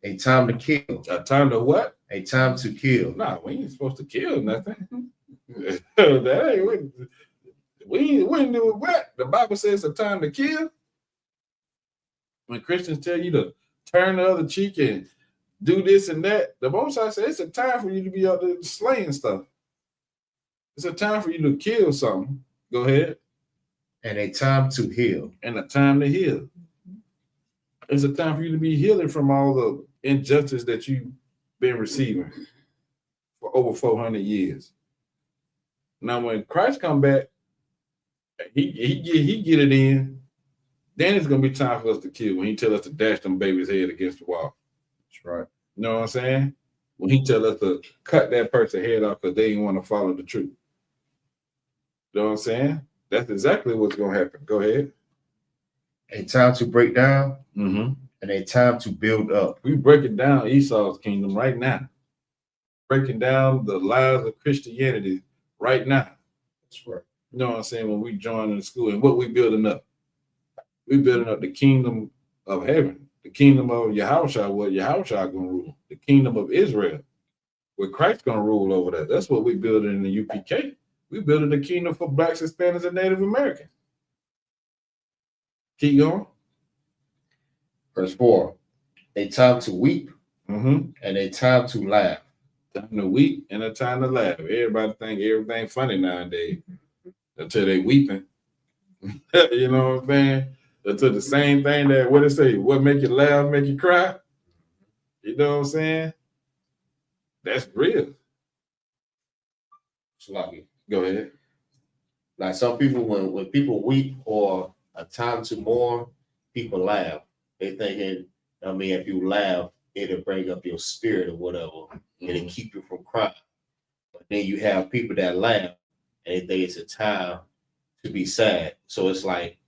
A time to kill. A time to what? A time to kill. No, we ain't supposed to kill nothing. That ain't, we ain't doing what? The Bible says a time to kill. When Christians tell you to turn the other cheek and do this and that, the Most High says it's a time for you to be out there slaying stuff. It's a time for you to kill something. Go ahead. And a time to heal. And a time to heal. It's a time for you to be healing from all the injustice that you've been receiving for over 400 years. Now, when Christ come back, he get it in, then it's going to be time for us to kill when he tell us to dash them babies' head against the wall. That's right. You know what I'm saying? When he tell us to cut that person's head off because they didn't want to follow the truth. You know what I'm saying? That's exactly what's going to happen. Go ahead. A time to break down Mm-hmm. and a time to build up. We breaking down Esau's kingdom right now. Breaking down the lies of Christianity right now. That's right. You know what I'm saying? When we join in the school and what we building up. We building up the kingdom of heaven, the kingdom of Yahushua, where Yahushua gonna rule, the kingdom of Israel, where Christ gonna rule over that. That's what we building in the UPK. We building the kingdom for Blacks, Hispanics, and Native Americans. Keep going. Verse 4. A time to weep Mm-hmm. and a time to laugh. Time to weep and a time to laugh. Everybody think everything funny nowadays until they weeping. You know what I'm saying? Until the same thing that, what it say, what make you laugh, make you cry. You know what I'm saying? That's real. Lucky. Go ahead. Like some people, when people weep or a time to mourn, people laugh. They thinking, I mean, if you laugh, it'll bring up your spirit or whatever. It'll keep you from crying. But then you have people that laugh and they think it's a time to be sad. So it's like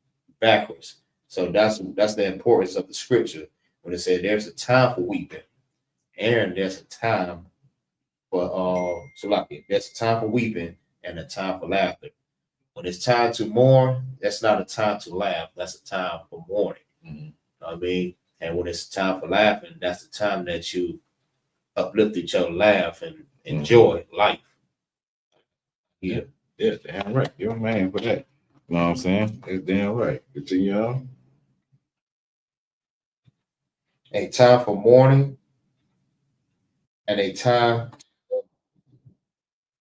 backwards. So that's the importance of the scripture when it said there's a time for weeping, and there's a time for there's a time for weeping and a time for laughter. When it's time to mourn, that's not a time to laugh. That's a time for mourning. Mm-hmm. You know what I mean? And when it's time for laughing, that's the time that you uplift each other, laugh, and enjoy life. Yeah. Yeah, damn right. You're a man for that. You know what I'm saying? It's damn right. Continue on. A time for mourning and a time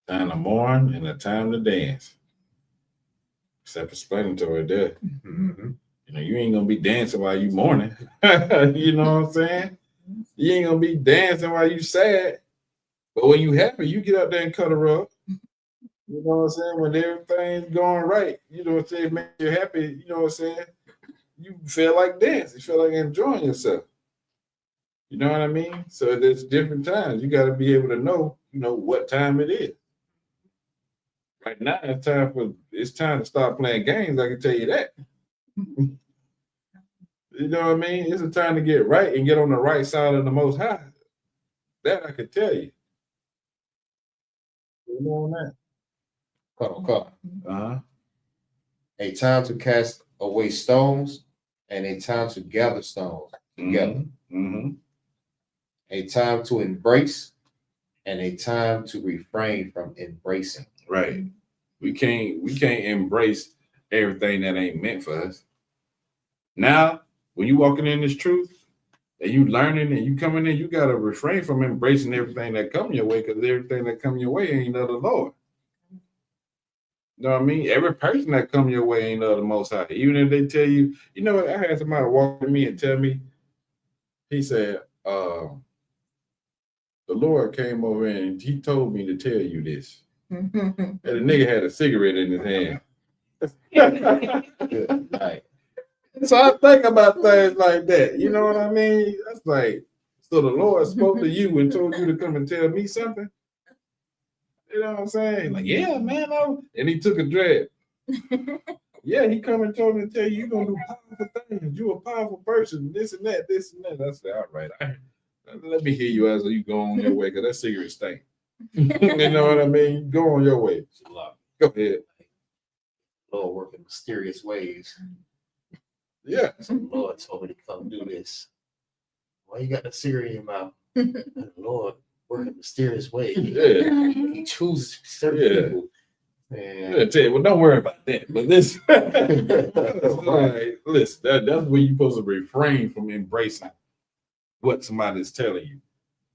to mourn and a time to dance. Self-explanatory there. Mm-hmm. You know, you ain't gonna be dancing while you mourning. You know what I'm saying? You ain't gonna be dancing while you sad. But when you happy, you get up there and cut a rug. You know what I'm saying? When everything's going right, you know what I'm saying, make you happy, you know what I'm saying? You feel like dancing, you feel like enjoying yourself. You know what I mean? So there's different times. You got to be able to know, you know, what time it is. Right now, it's time to start playing games. I can tell you that. You know what I mean? It's a time to get right and get on the right side of the Most High. That I could tell you. You know on that? cut. Uh-huh. A time to cast away stones and a time to gather stones together. Mm-hmm. A time to embrace and a time to refrain from embracing. Right. We can't embrace everything that ain't meant for us. Now, when you walking in this truth and you learning and you coming in, you gotta refrain from embracing everything that come your way, because everything that come your way ain't of the Lord. You know what I mean? Every person that come your way ain't of the Most High. Even if they tell you, you know what? I had somebody walk with me and tell me, he said, the Lord came over and he told me to tell you this. And the nigga had a cigarette in his hand. Right. So I think about things like that. You know what I mean? That's like, so the Lord spoke to you and told you to come and tell me something. You know what I'm saying? Like, yeah, man. And he took a drag. Yeah, he come and told me to tell you, you're going to do powerful things. You're a powerful person. This and that, this and that. I said, all right. Let me hear you as you go on your way, because that cigarette stink. You know what I mean? Go on your way. It's a lot. Go ahead. Lord work in mysterious ways. Yeah. So the Lord told me to come do this. Why you got the cigarette in your mouth? And the Lord work in mysterious ways. Yeah. He chooses certain people. Man. Yeah, tell you, well, don't worry about that. But this, like, listen, that's where you're supposed to refrain from embracing what somebody's telling you.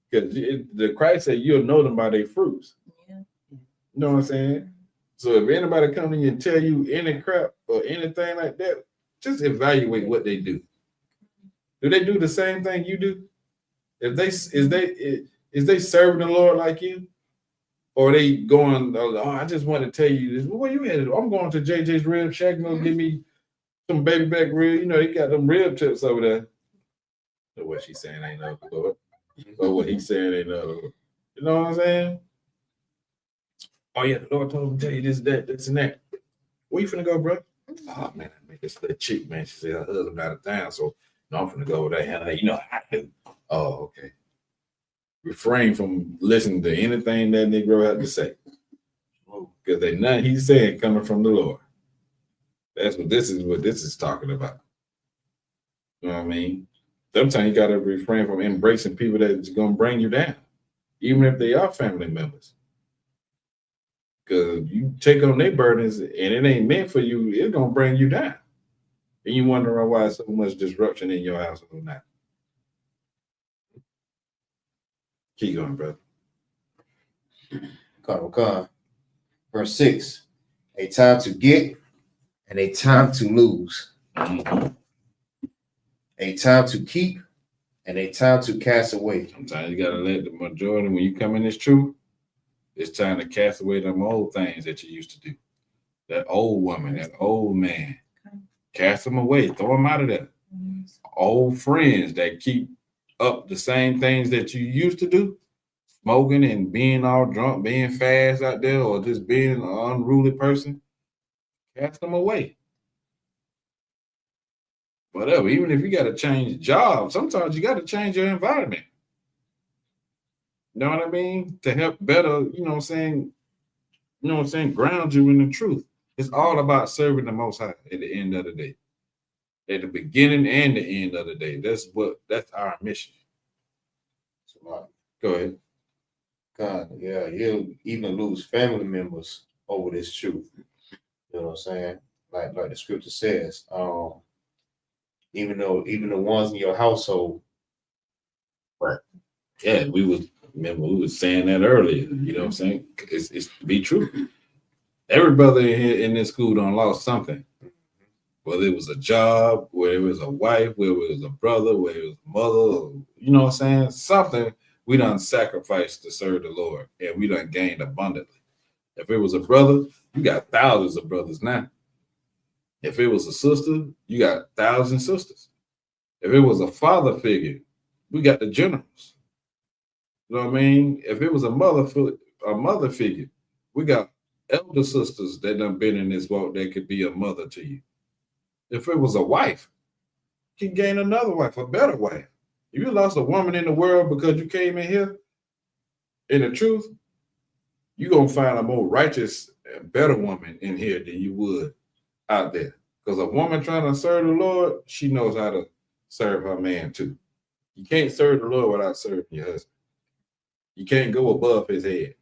Because the Christ said you'll know them by their fruits. Yeah. You know what I'm saying? So if anybody come to you and tell you any crap or anything like that, just evaluate what they do. Do they do the same thing you do? If they is they serving the Lord like you? Or are they going, oh, I just want to tell you this. Where you at? I'm going to JJ's Rib Shack. Gonna give me some baby back rib. You know, they got them rib tips over there. So what she's saying ain't no Lord. Or what he's saying ain't no Lord. You know what I'm saying? Oh, yeah, the Lord told me to tell you this, that, this, and that. Where you finna go, bro? Oh, man, I met this little chick, man. She said her husband out of town, so no, I'm finna go over there. And you know, I do. Oh, okay. Refrain from listening to anything that Negro had to say. Because they nothing he's saying coming from the Lord. That's what this is talking about. You know what I mean? Sometimes you gotta refrain from embracing people that's gonna bring you down, even if they are family members. Because you take on their burdens and it ain't meant for you, it's gonna bring you down. And you wondering why so much disruption in your household now. Keep going, brother. Come. Verse 6. A time to get and a time to lose. A time to keep and a time to cast away. Sometimes you gotta let the majority, when you come in this truth, it's time to cast away them old things that you used to do. That old woman, that old man. Cast them away, throw them out of there. Old friends that keep up the same things that you used to do, smoking and being all drunk, being fast out there, or just being an unruly person, cast them away. Whatever, even if you got to change jobs, sometimes you got to change your environment. You know what I mean? To help better, ground you in the truth. It's all about serving the Most High at the end of the day. At the beginning and the end of the day. That's our mission. Go ahead. God, yeah, he'll even lose family members over this truth. You know what I'm saying? Like the scripture says, even the ones in your household. Right. Yeah, we was saying that earlier. You know what I'm saying? It's to be true. Every brother in this school done lost something. Whether it was a job, whether it was a wife, whether it was a brother, whether it was a mother, you know what I'm saying? Something we done sacrificed to serve the Lord, and we done gained abundantly. If it was a brother, you got thousands of brothers now. If it was a sister, you got 1,000 sisters. If it was a father figure, we got the generals. You know what I mean? If it was a mother figure, we got elder sisters that done been in this walk that could be a mother to you. If it was a wife, you can gain another wife, a better wife. If you lost a woman in the world because you came in here in the truth, you're going to find a more righteous and better woman in here than you would out there. Because a woman trying to serve the Lord, she knows how to serve her man too. You can't serve the Lord without serving your husband. You can't go above his head.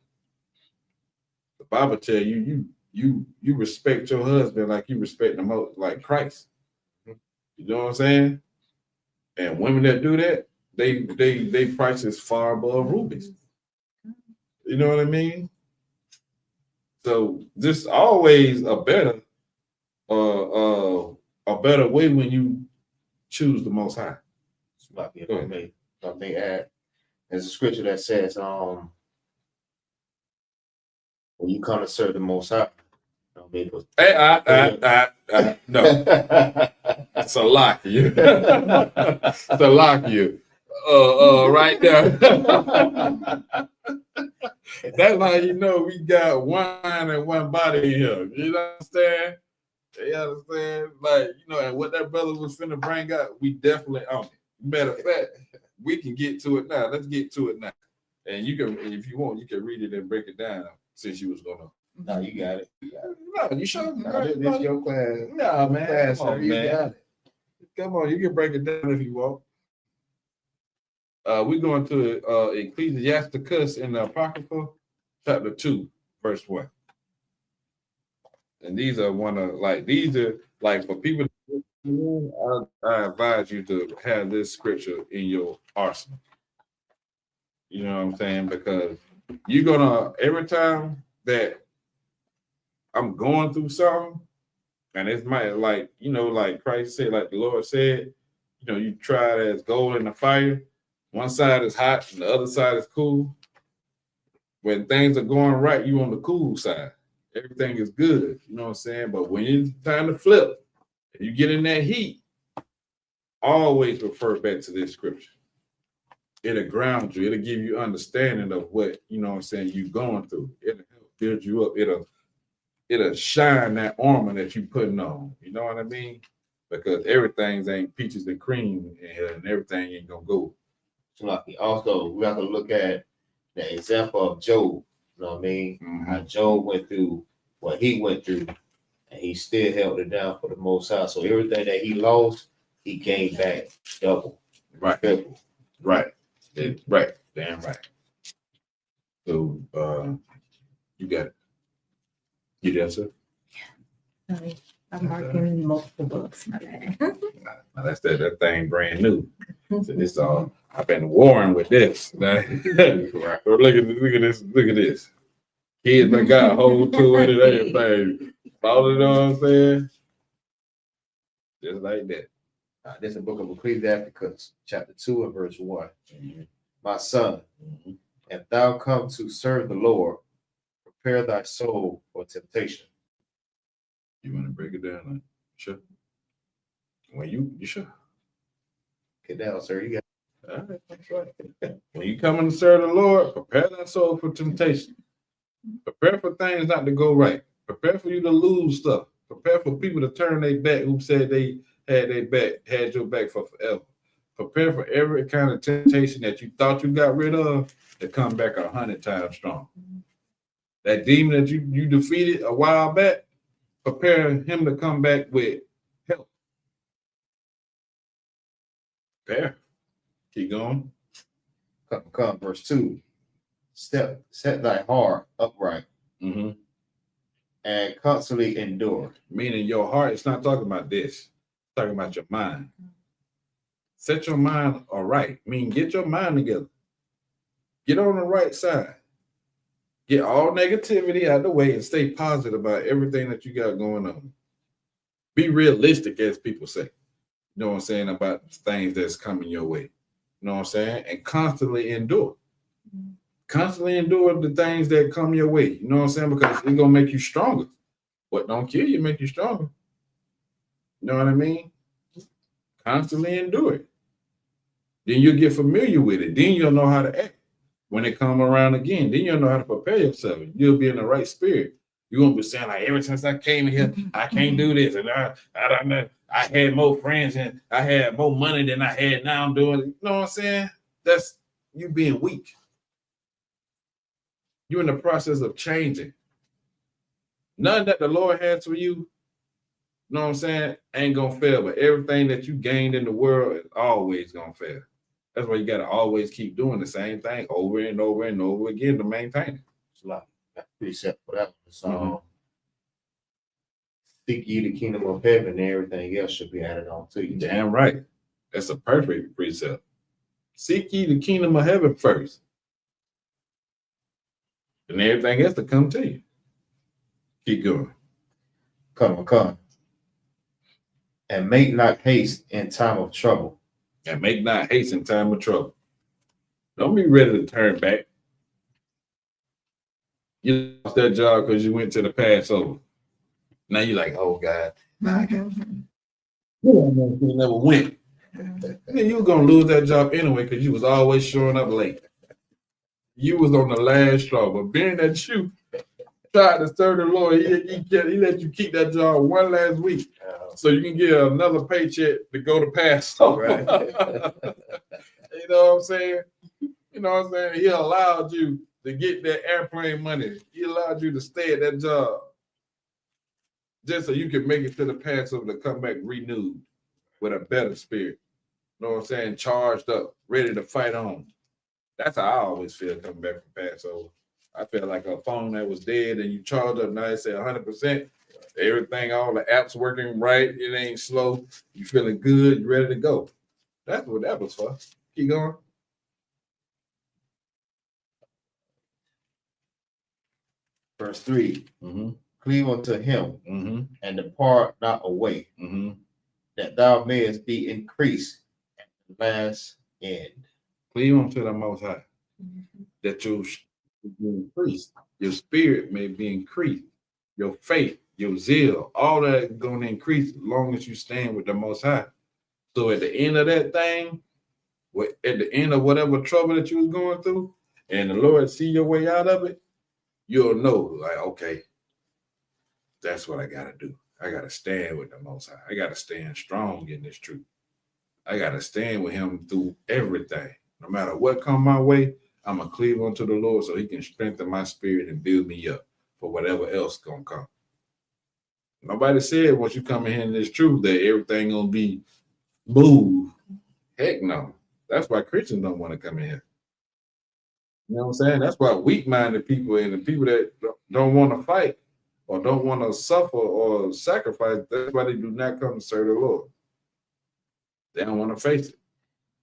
The Bible tells you respect your husband like you respect the most, like Christ. You know what I'm saying? And women that do that, they prices far above rubies. You know what I mean? So this always a better way when you choose the Most High. There's a scripture that says, when you come to serve the Most High, no. It's a lock you. It's a lock you. Right there. That's how you know we got one mind and one body in here. You understand? You understand? Like, and what that brother was finna bring up, we definitely own it. Matter of fact, we can get to it now. Let's get to it now. And you can, if you want, you can read it and break it down since you was gonna. No, you got it. You got it. No, you sure? No, this your class. No, man. Class, Come on, you man. got it. Come on, you can break it down if you want. We're going to Ecclesiasticus in the Apocrypha, chapter 2, verse 1. And these are for people. I advise you to have this scripture in your arsenal. You know what I'm saying? Because you're gonna, every time that I'm going through something, and it's like Christ said, like the Lord said, you try it as gold in the fire. One side is hot and the other side is cool. When things are going right, you on the cool side. Everything is good. You know what I'm saying? But when it's time to flip, and you get in that heat, always refer back to this scripture. It'll ground you. It'll give you understanding of what, you're going through. It'll help build you up. It'll shine that armor that you're putting on. You know what I mean? Because everything ain't peaches and cream and everything ain't gonna go. So also, we have to look at the example of Job. You know what I mean? Mm-hmm. How Job went through what he went through, and he still held it down for the Most High. So everything that he lost, he gained back double. Right. Triple. Right. Right. Damn right. So you got it. You there, sir? Sorry, I'm marking multiple books. My bad. Now that's that thing brand new. So this all I've been warring with this. Look at this. Kids done got a hold to it and everything. Follow, you know what I'm saying? Just like that. This is the book of Ecclesiasticus, chapter 2 and verse 1. Mm-hmm. My son, if thou come to serve the Lord, prepare thy soul for temptation. You want to break it down? Like, sure. When you sure? Get down, sir. You got. All right, that's right. When you come in to serve the Lord, prepare thy soul for temptation. Prepare for things not to go right. Prepare for you to lose stuff. Prepare for people to turn their back who said they had your back for forever. Prepare for every kind of temptation that you thought you got rid of to come back 100 times strong. That demon that you defeated a while back, prepare him to come back with help. Prepare. Keep going. Come, verse 2. Set thy heart upright and constantly endure. Meaning your heart, it's not talking about this. It's talking about your mind. Set your mind all right. Get your mind together. Get on the right side. Get all negativity out of the way and stay positive about everything that you got going on. Be realistic, as people say. You know what I'm saying? About things that's coming your way. You know what I'm saying? And constantly endure. Constantly endure the things that come your way. You know what I'm saying? Because it's going to make you stronger. What don't kill you, make you stronger. You know what I mean? Constantly endure it. Then you'll get familiar with it. Then you'll know how to act when it come around again. Then you'll know how to prepare yourself. You'll be in the right spirit. You won't be saying, like, ever since I came in here, I can't do this. And I don't know. I had more friends and I had more money than I had now. I'm doing it. You know what I'm saying? That's you being weak. You're in the process of changing. None that the Lord has for you, know what I'm saying, ain't gonna fail. But everything that you gained in the world is always gonna fail. That's why you gotta always keep doing the same thing over and over and over again to maintain it. It's a lot. Precept for that. So seek ye the kingdom of heaven, and everything else should be added on to you. Damn right. That's a perfect precept. Seek ye the kingdom of heaven first. And everything else to come to you. Keep going. Come. And make not haste in time of trouble. And make not haste in time of trouble. Don't be ready to turn back. You lost that job because you went to the Passover. Now you're like, oh God. You never went. Then you were going to lose that job anyway because you was always showing up late. You was on the last straw. But being that you tried to serve the Lord, he let you keep that job one last week so you can get another paycheck to go to Passover. Right. You know what I'm saying? You know what I'm saying? He allowed you to get that airplane money. He allowed you to stay at that job just so you can make it to the Passover to come back renewed with a better spirit. You know what I'm saying? Charged up, ready to fight on. That's how I always feel coming back from Passover. I feel like a phone that was dead and you charged up, now it say 100%. Everything, all the apps working right. It ain't slow. You feeling good. You ready to go. That's what that was for. Keep going. Verse 3. Mm-hmm. Cleave unto him Mm-hmm. and depart not away, Mm-hmm. that thou mayest be increased at the last end. Cleave unto the Most High, that your be increased, your spirit may be increased, your faith, your zeal, all that is going to increase as long as you stand with the Most High. So at the end of that thing, at the end of whatever trouble that you was going through, and the Lord see your way out of it, you'll know, like, okay, that's what I got to do. I got to stand with the Most High. I got to stand strong in this truth. I got to stand with him through everything. No matter what come my way, I'm going to cleave unto the Lord so he can strengthen my spirit and build me up for whatever else going to come. Nobody said once you come in here in this truth that everything going to be smooth. Heck no. That's why Christians don't want to come in here. You know what I'm saying? That's why weak-minded people and the people that don't want to fight or don't want to suffer or sacrifice, that's why they do not come to serve the Lord. They don't want to face it.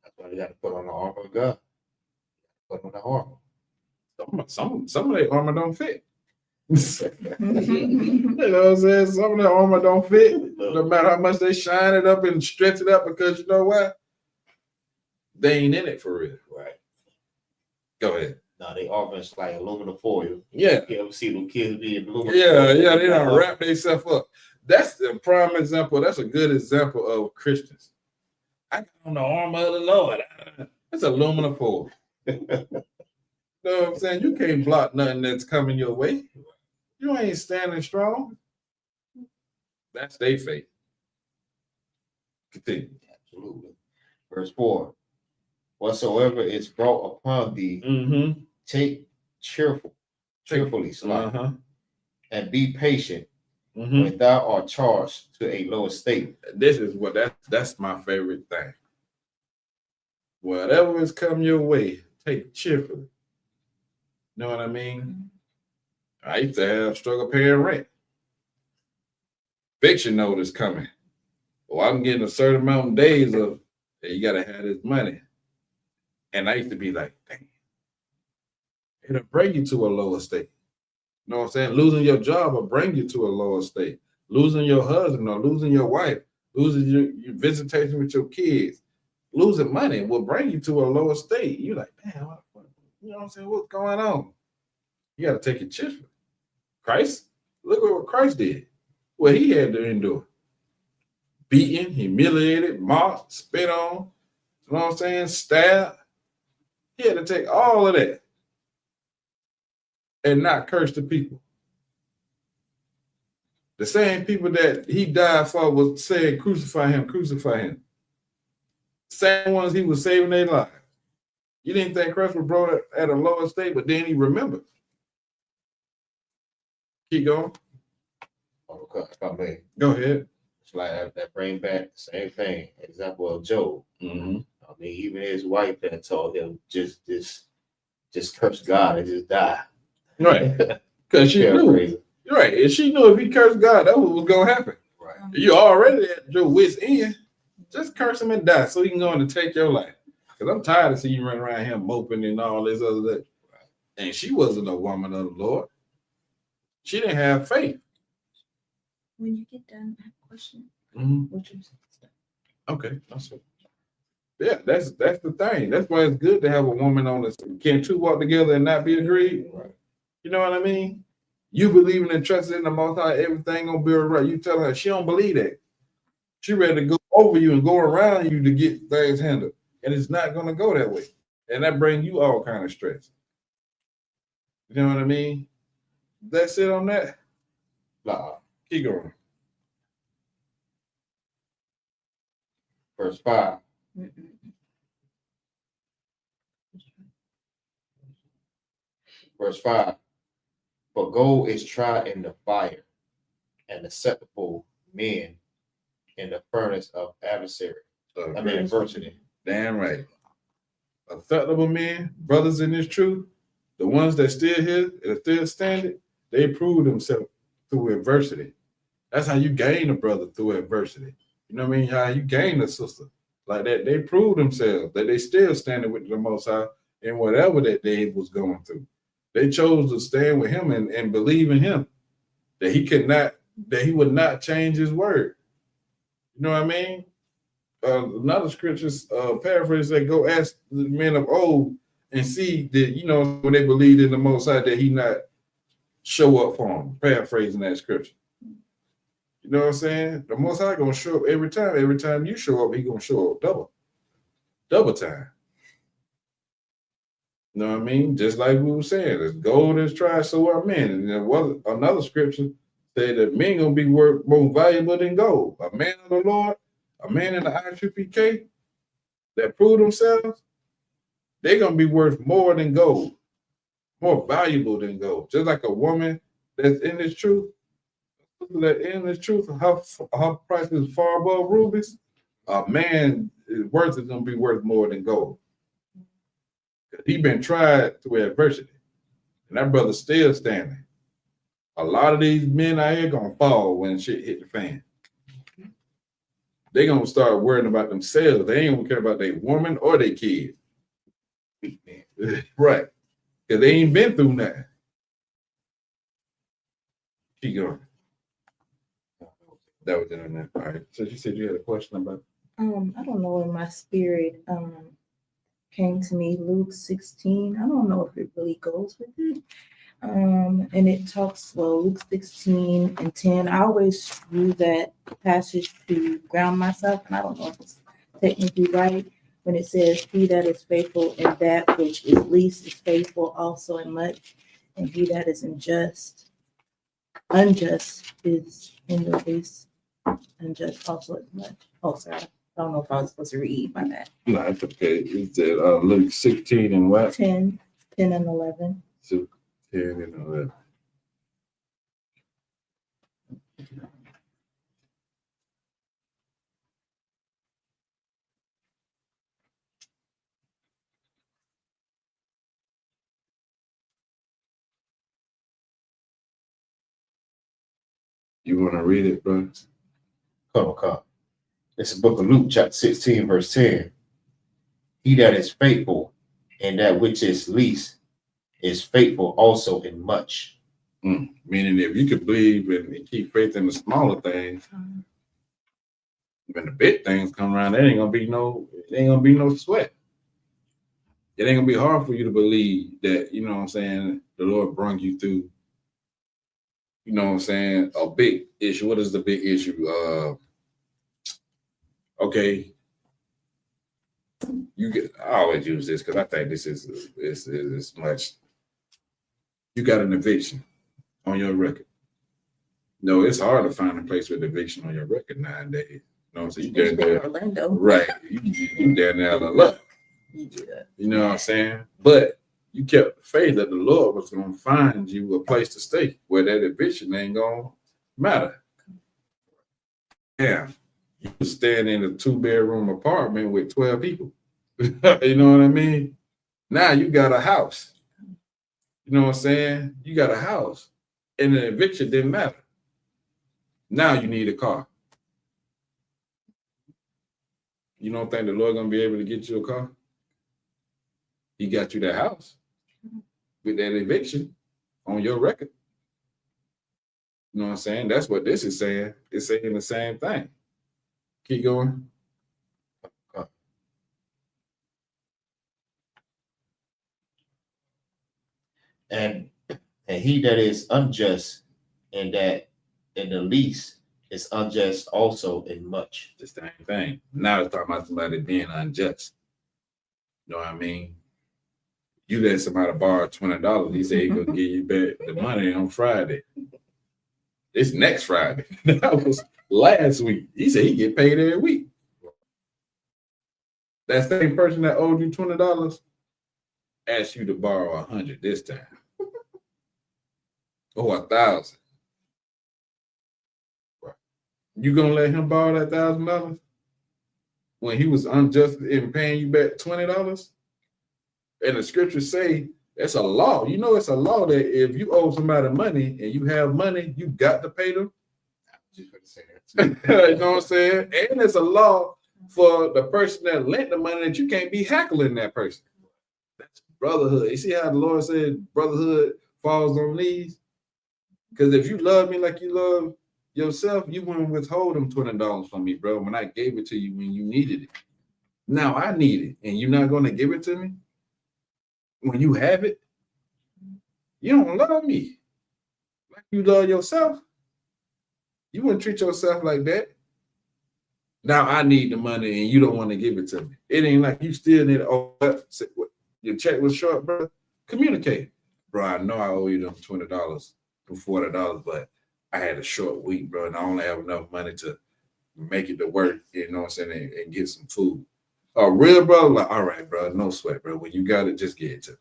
That's why you got to put on the armor of God. Put on the armor. Some of their armor don't fit. You know what I'm saying? Some of their armor don't fit. No matter how much they shine it up and stretch it up, because you know what? They ain't in it for real. Right. Go ahead. No, they armor is like aluminum foil. Yeah. You ever see them kids be in aluminum Yeah, foil? they don't wrap themselves up. That's the prime example. That's a good example of Christians. I got on the armor of the Lord. That's aluminum foil. You know what I'm saying? You can't block nothing that's coming your way. You ain't standing strong. That's their faith. Continue. Absolutely. Verse 4. Whatsoever is brought upon thee, take cheerfully, and be patient when thou art charged to a low estate. This is what that's my favorite thing. Whatever is coming your way, take cheerfully. You know what I mean? I used to have struggle paying rent. Eviction notice coming. Well, I'm getting a certain amount of days of, hey, you gotta have this money. And I used to be like, dang, it'll bring you to a lower state. You know what I'm saying? Losing your job will bring you to a lower state. Losing your husband or losing your wife, losing your visitation with your kids, losing money will bring you to a lower state. You're like, man, you know what I'm saying? What's going on? You got to take it cheerfully. Christ, look at what Christ did. What he had to endure. Beaten, humiliated, mocked, spit on, you know what I'm saying? Stabbed. He had to take all of that and not curse the people. The same people that he died for was saying, crucify him, crucify him. Same ones he was saving their lives. You didn't think Christ was brought at a lower state, but then he remembered. Keep going. Go ahead. It's like that bring back the same thing. Example of Job. I mean, even his wife had told him just curse God and just die. Right. Because she knew. Right. And she knew if he cursed God, that's what was gonna happen. Right. You already at your wit's end. Just curse him and die so he can go on to take your life. Because I'm tired of seeing you running around here moping and all this other that. Right. And she wasn't a woman of the Lord. She didn't have faith. When you get done, I have a question. Okay, that's it. Yeah, that's the thing. That's why it's good to have a woman on this. Can two walk together and not be agreed? Right. You know what I mean? You believing and trusting in the Most High, everything gonna be all right. You tell her she don't believe that. She ready to go over you and go around you to get things handled, and it's not gonna go that way, and that brings you all kind of stress. You know what I mean? That's it on that. Nah, keep going. Verse 5. Verse 5. For gold is tried in the fire, and acceptable men in the furnace of adversary. Adversity. Damn right. Acceptable men, brothers in this truth, the ones that still here and still standing, they prove themselves through adversity. That's how you gain a brother, through adversity. You know what I mean? How you gain a sister like that. They prove themselves that they still standing with the Most High in whatever that they was going through. They chose to stand with him and believe in him, that he would not change his word. You know what I mean? Another scriptures paraphrase that go ask the men of old and see that, you know, when they believed in the Most High, that he not show up for them. Paraphrasing that scripture. You know what I'm saying? The Most High gonna show up every time. Every time you show up, he gonna show up double time. You know what I mean? Just like we were saying, as gold is tried, so are men. And there was another scripture said that men gonna be more valuable than gold. A man of the Lord, a man in the ISUPK that prove themselves, they're gonna be worth more than gold, more valuable than gold. Just like a woman that's in this truth, her price is far above rubies. A man is gonna be worth more than gold. He been tried through adversity, and that brother's still standing. A lot of these men out here gonna fall when shit hit the fan. They gonna start worrying about themselves. They ain't gonna care about their woman or their kid. Right. Because they ain't been through nothing. Keep going. That was it on that. All right. So you said you had a question about. I don't know, in my spirit came to me Luke 16. I don't know if it really goes with it. And it talks, well, Luke 16 and 10. I always use that passage to ground myself, and I don't know if it's technically right when it says, he that is faithful in that which is least is faithful also in much, and he that is unjust is in the least unjust also as much. Oh, sorry. I don't know if I was supposed to read my bad. No, it's okay. It said Luke 16 and what? 10 and 11. So 10 and 11. You want to read it, bro? Come. It's the book of Luke, chapter 16, verse 10. He that is faithful in that which is least is faithful also in much. Meaning, if you could believe and keep faith in the smaller things, when the big things come around, it ain't gonna be no sweat. It ain't gonna be hard for you to believe that, you know what I'm saying, the Lord brought you through, you know what I'm saying, a big issue. What is the big issue? Okay. I always use this because I think this is much. You got an eviction on your record. No, it's hard to find a place with eviction on your record nowadays. You know what I'm saying? You down there, Orlando. right? You down there out of luck. You know what I'm saying? But you kept the faith that the Lord was going to find you a place to stay where that eviction ain't going to matter. Yeah. You was staying in a 2-bedroom apartment with 12 people. You know what I mean? Now you got a house. You know what I'm saying? You got a house. And the eviction didn't matter. Now you need a car. You don't think the Lord gonna be able to get you a car? He got you that house with that eviction on your record. You know what I'm saying? That's what this is saying. It's saying the same thing. Keep going. And he that is unjust in the least is unjust also in much. The same thing. Now it's talking about somebody being unjust. You know what I mean? You let somebody borrow $20, he said he's gonna give you back the money on Friday. It's next Friday. That was last week. He said he get paid every week. That same person that owed you $20 asked you to borrow $100 this time. Oh, 1,000. Right. You gonna let him borrow that $1,000 when he was unjust in paying you back $20? And the scriptures say it's a law. You know, it's a law that if you owe somebody money and you have money, you got to pay them. Just going to say that. You know what I'm saying? And it's a law for the person that lent the money that you can't be heckling that person. That's brotherhood. You see how the Lord said brotherhood falls on knees? Because if you love me like you love yourself, you wouldn't withhold them $20 from me, bro, when I gave it to you when you needed it. Now I need it, and you're not going to give it to me when you have it. You don't love me like you love yourself. You wouldn't treat yourself like that. Now I need the money, and you don't want to give it to me. It ain't like you still need. Oh, your check was short, bro. Communicate, bro. I know I owe you them $20 to $40, but I had a short week, bro, and I only have enough money to make it to work. You know what I'm saying, and get some food. A real brother, like, all right, bro, no sweat, bro. When you got it, just get it to me.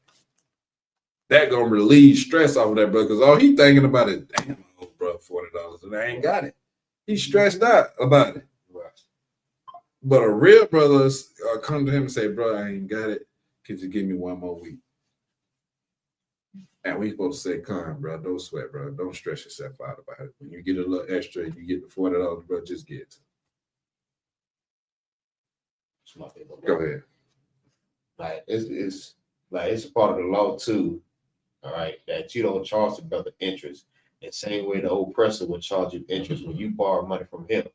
That gonna relieve stress off of that, bro, because all he thinking about is, damn, I owe bro $40 and I ain't got it. He's stressed out about it. Right. But a real brother come to him and say, bro, I ain't got it. Could you give me one more week? And we supposed to say, come, bro, don't sweat, bro. Don't stress yourself out about it. When you get a little extra, you get the $40, bro, just get it. Go ahead. Like it's like it's a part of the law too. All right, that you don't charge the brother interest. The same way the oppressor would charge you interest when you borrow money from him.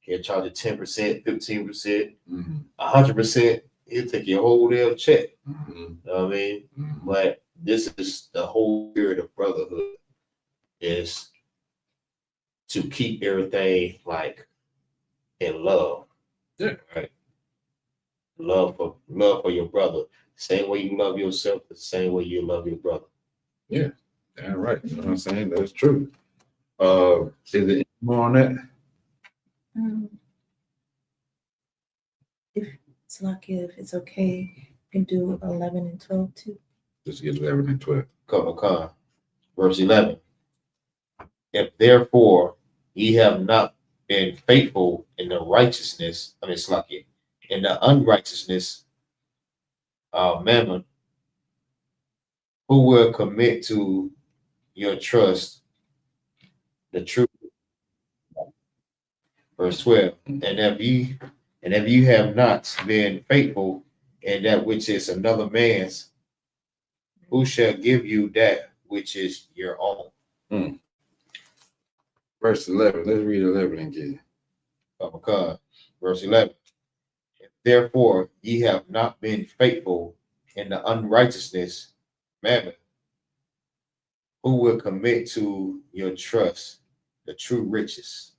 He'll charge you 10%, 15%, 100%. He'll take your whole damn check. You know what I mean? But this is the whole spirit of brotherhood, is to keep everything like in love. Yeah. Right. Love for your brother. Same way you love yourself, the same way you love your brother. Yeah, damn right. You know what I'm saying? That's true. Is there any more on that? If it's lucky, if it's okay, you can do 11 and 12 too. Just get 11 and 12. Come, verse 11. If therefore ye have not been faithful in the righteousness, in the unrighteousness of mammon, who will commit to your trust the truth? Verse 12. And if you have not been faithful in that which is another man's, who shall give you that which is your own? Verse 11. Let's read 11 again. Verse 11. If therefore ye have not been faithful in the unrighteousness mammon, who will commit to your trust the true riches?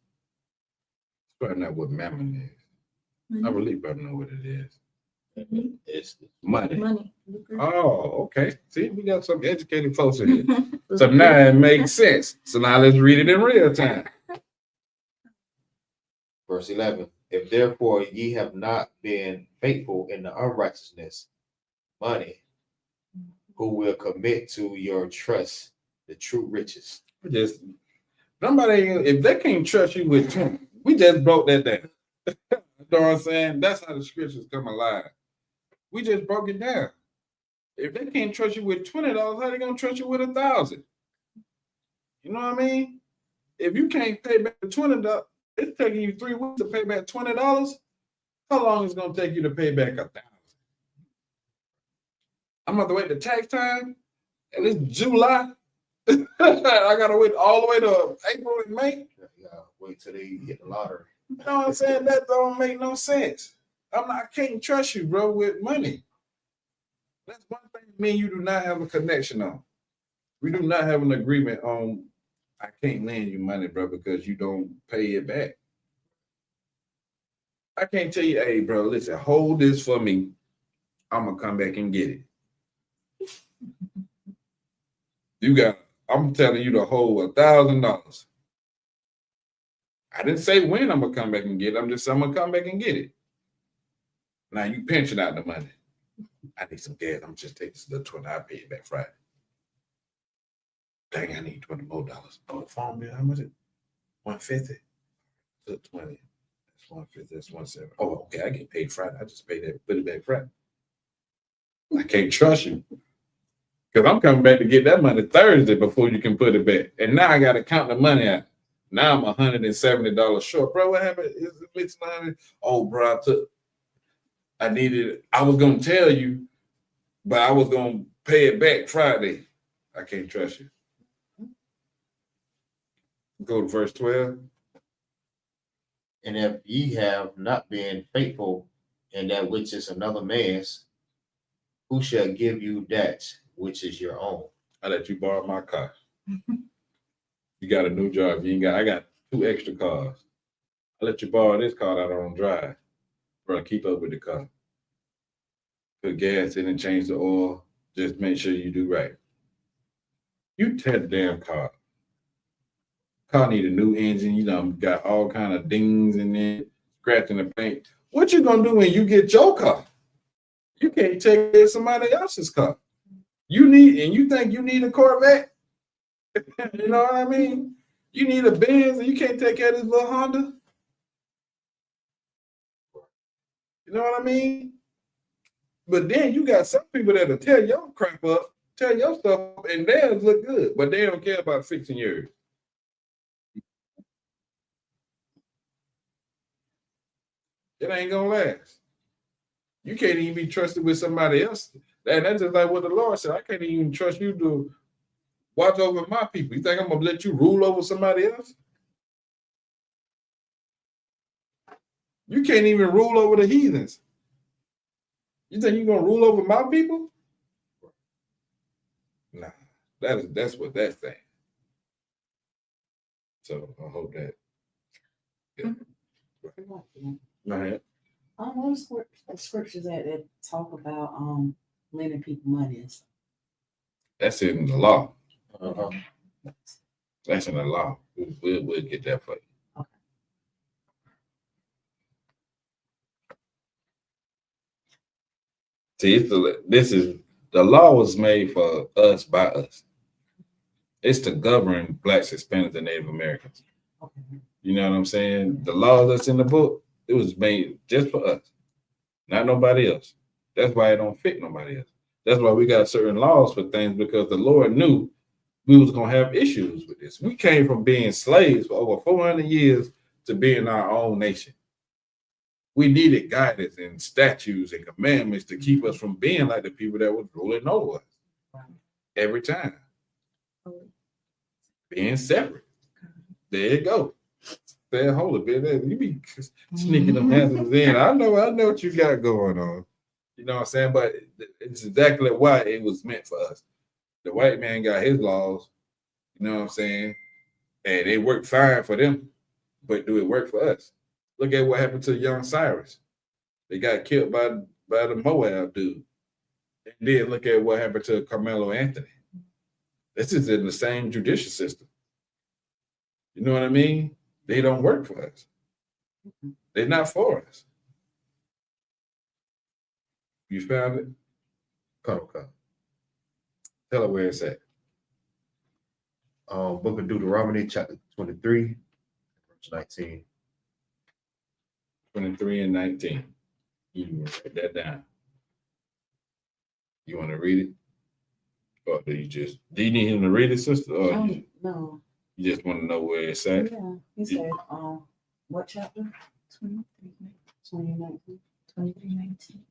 Probably not what mammon is. I really probably know what it is. It's Money. Money. Oh, okay. See, we got some educated folks in here. So now it makes sense. So now let's read it in real time. Verse 11. If therefore ye have not been faithful in the unrighteousness money, who will commit to your trust the true riches? Just somebody, if they can't trust you with 20, we just broke that down. You know what I'm saying? That's how the scriptures come alive. We just broke it down. If they can't trust you with $20, how they gonna trust you with 1,000? You know what I mean? If you can't pay back $20, it's taking you 3 weeks to pay back $20. How long is it gonna take you to pay back 1,000? I'm gonna have to wait the tax time, and it's July. I gotta wait all the way to April and May. Wait till they get the lottery. You know what I'm saying? That don't make no sense. I can't trust you, bro, with money. That's one thing me and you do not have a connection on. We do not have an agreement on, I can't lend you money, bro, because you don't pay it back. I can't tell you, hey, bro, listen, hold this for me. I'm going to come back and get it. I'm telling you to hold $1,000. I didn't say when I'm going to come back and get it. I'm just saying I'm going to come back and get it. Now you pension out the money. I need some gas. I'm just taking this little $20. I pay it back Friday. Dang, I need $20 more. Oh, the phone bill, how much is it? $150. Took 20. That's 150. That's 170. Oh, okay. I get paid Friday. I just paid that. Put it back Friday. I can't trust you because I'm coming back to get that money Thursday before you can put it back. And now I got to count the money out. Now I'm $170 short, bro. What happened? It's not. Oh, bro, I was gonna tell you, but I was gonna pay it back Friday. I can't trust you. Go to verse 12. And if ye have not been faithful in that which is another man's, who shall give you that which is your own? I let you borrow my car. You got a new job. I got 2 extra cars. I let you borrow this car that I don't drive. Bro, keep up with the car. Put gas in and change the oil. Just make sure you do right. You tear the damn car. Car need a new engine. You know, got all kind of dings in it, scratching the paint. What you gonna do when you get your car? You can't take care of somebody else's car. You think you need a Corvette? You know what I mean? You need a Benz and you can't take care of this little Honda? You know what I mean? But then you got some people that'll tear your crap up, tear your stuff up, and theirs look good, but they don't care about fixing yours. It ain't gonna last. You can't even be trusted with somebody else. And that's just like what the Lord said. I can't even trust you to watch over my people. You think I'm gonna let you rule over somebody else? You can't even rule over the heathens. You think you're gonna rule over my people? Nah, that's what that's saying. So I hope that. Yeah. Go ahead. Those scriptures that talk about lending people money and stuff. That's in the law. Uh-huh. That's in the law. We'll get that for you. Okay. See, the law was made for us by us. It's to govern Blacks, Hispanics, and Native Americans. Okay. You know what I'm saying? The law that's in the book, it was made just for us, not nobody else. That's why it don't fit nobody else. That's why we got certain laws for things, because the Lord knew we was gonna have issues with this. We came from being slaves for over 400 years to being our own nation. We needed guidance and statutes and commandments to keep us from being like the people that was ruling over us every time. Being separate. There you go. Stay holy, bit. You be sneaking them answers in. I know what you got going on. You know what I'm saying? But it's exactly why it was meant for us. The white man got his laws, you know what I'm saying? And it worked fine for them, but do it work for us? Look at what happened to young Cyrus. They got killed by the Moab dude. And then look at what happened to Carmelo Anthony. This is in the same judicial system. You know what I mean? They don't work for us. They're not for us. You found it? Come. Tell her where it's at. Book of Deuteronomy, chapter 23, verse 19. 23 and 19. You can write that down. You want to read it? Or do you need him to read it, sister? Or No. You just want to know where it's at? Yeah. He said, what chapter? 2319. 2319.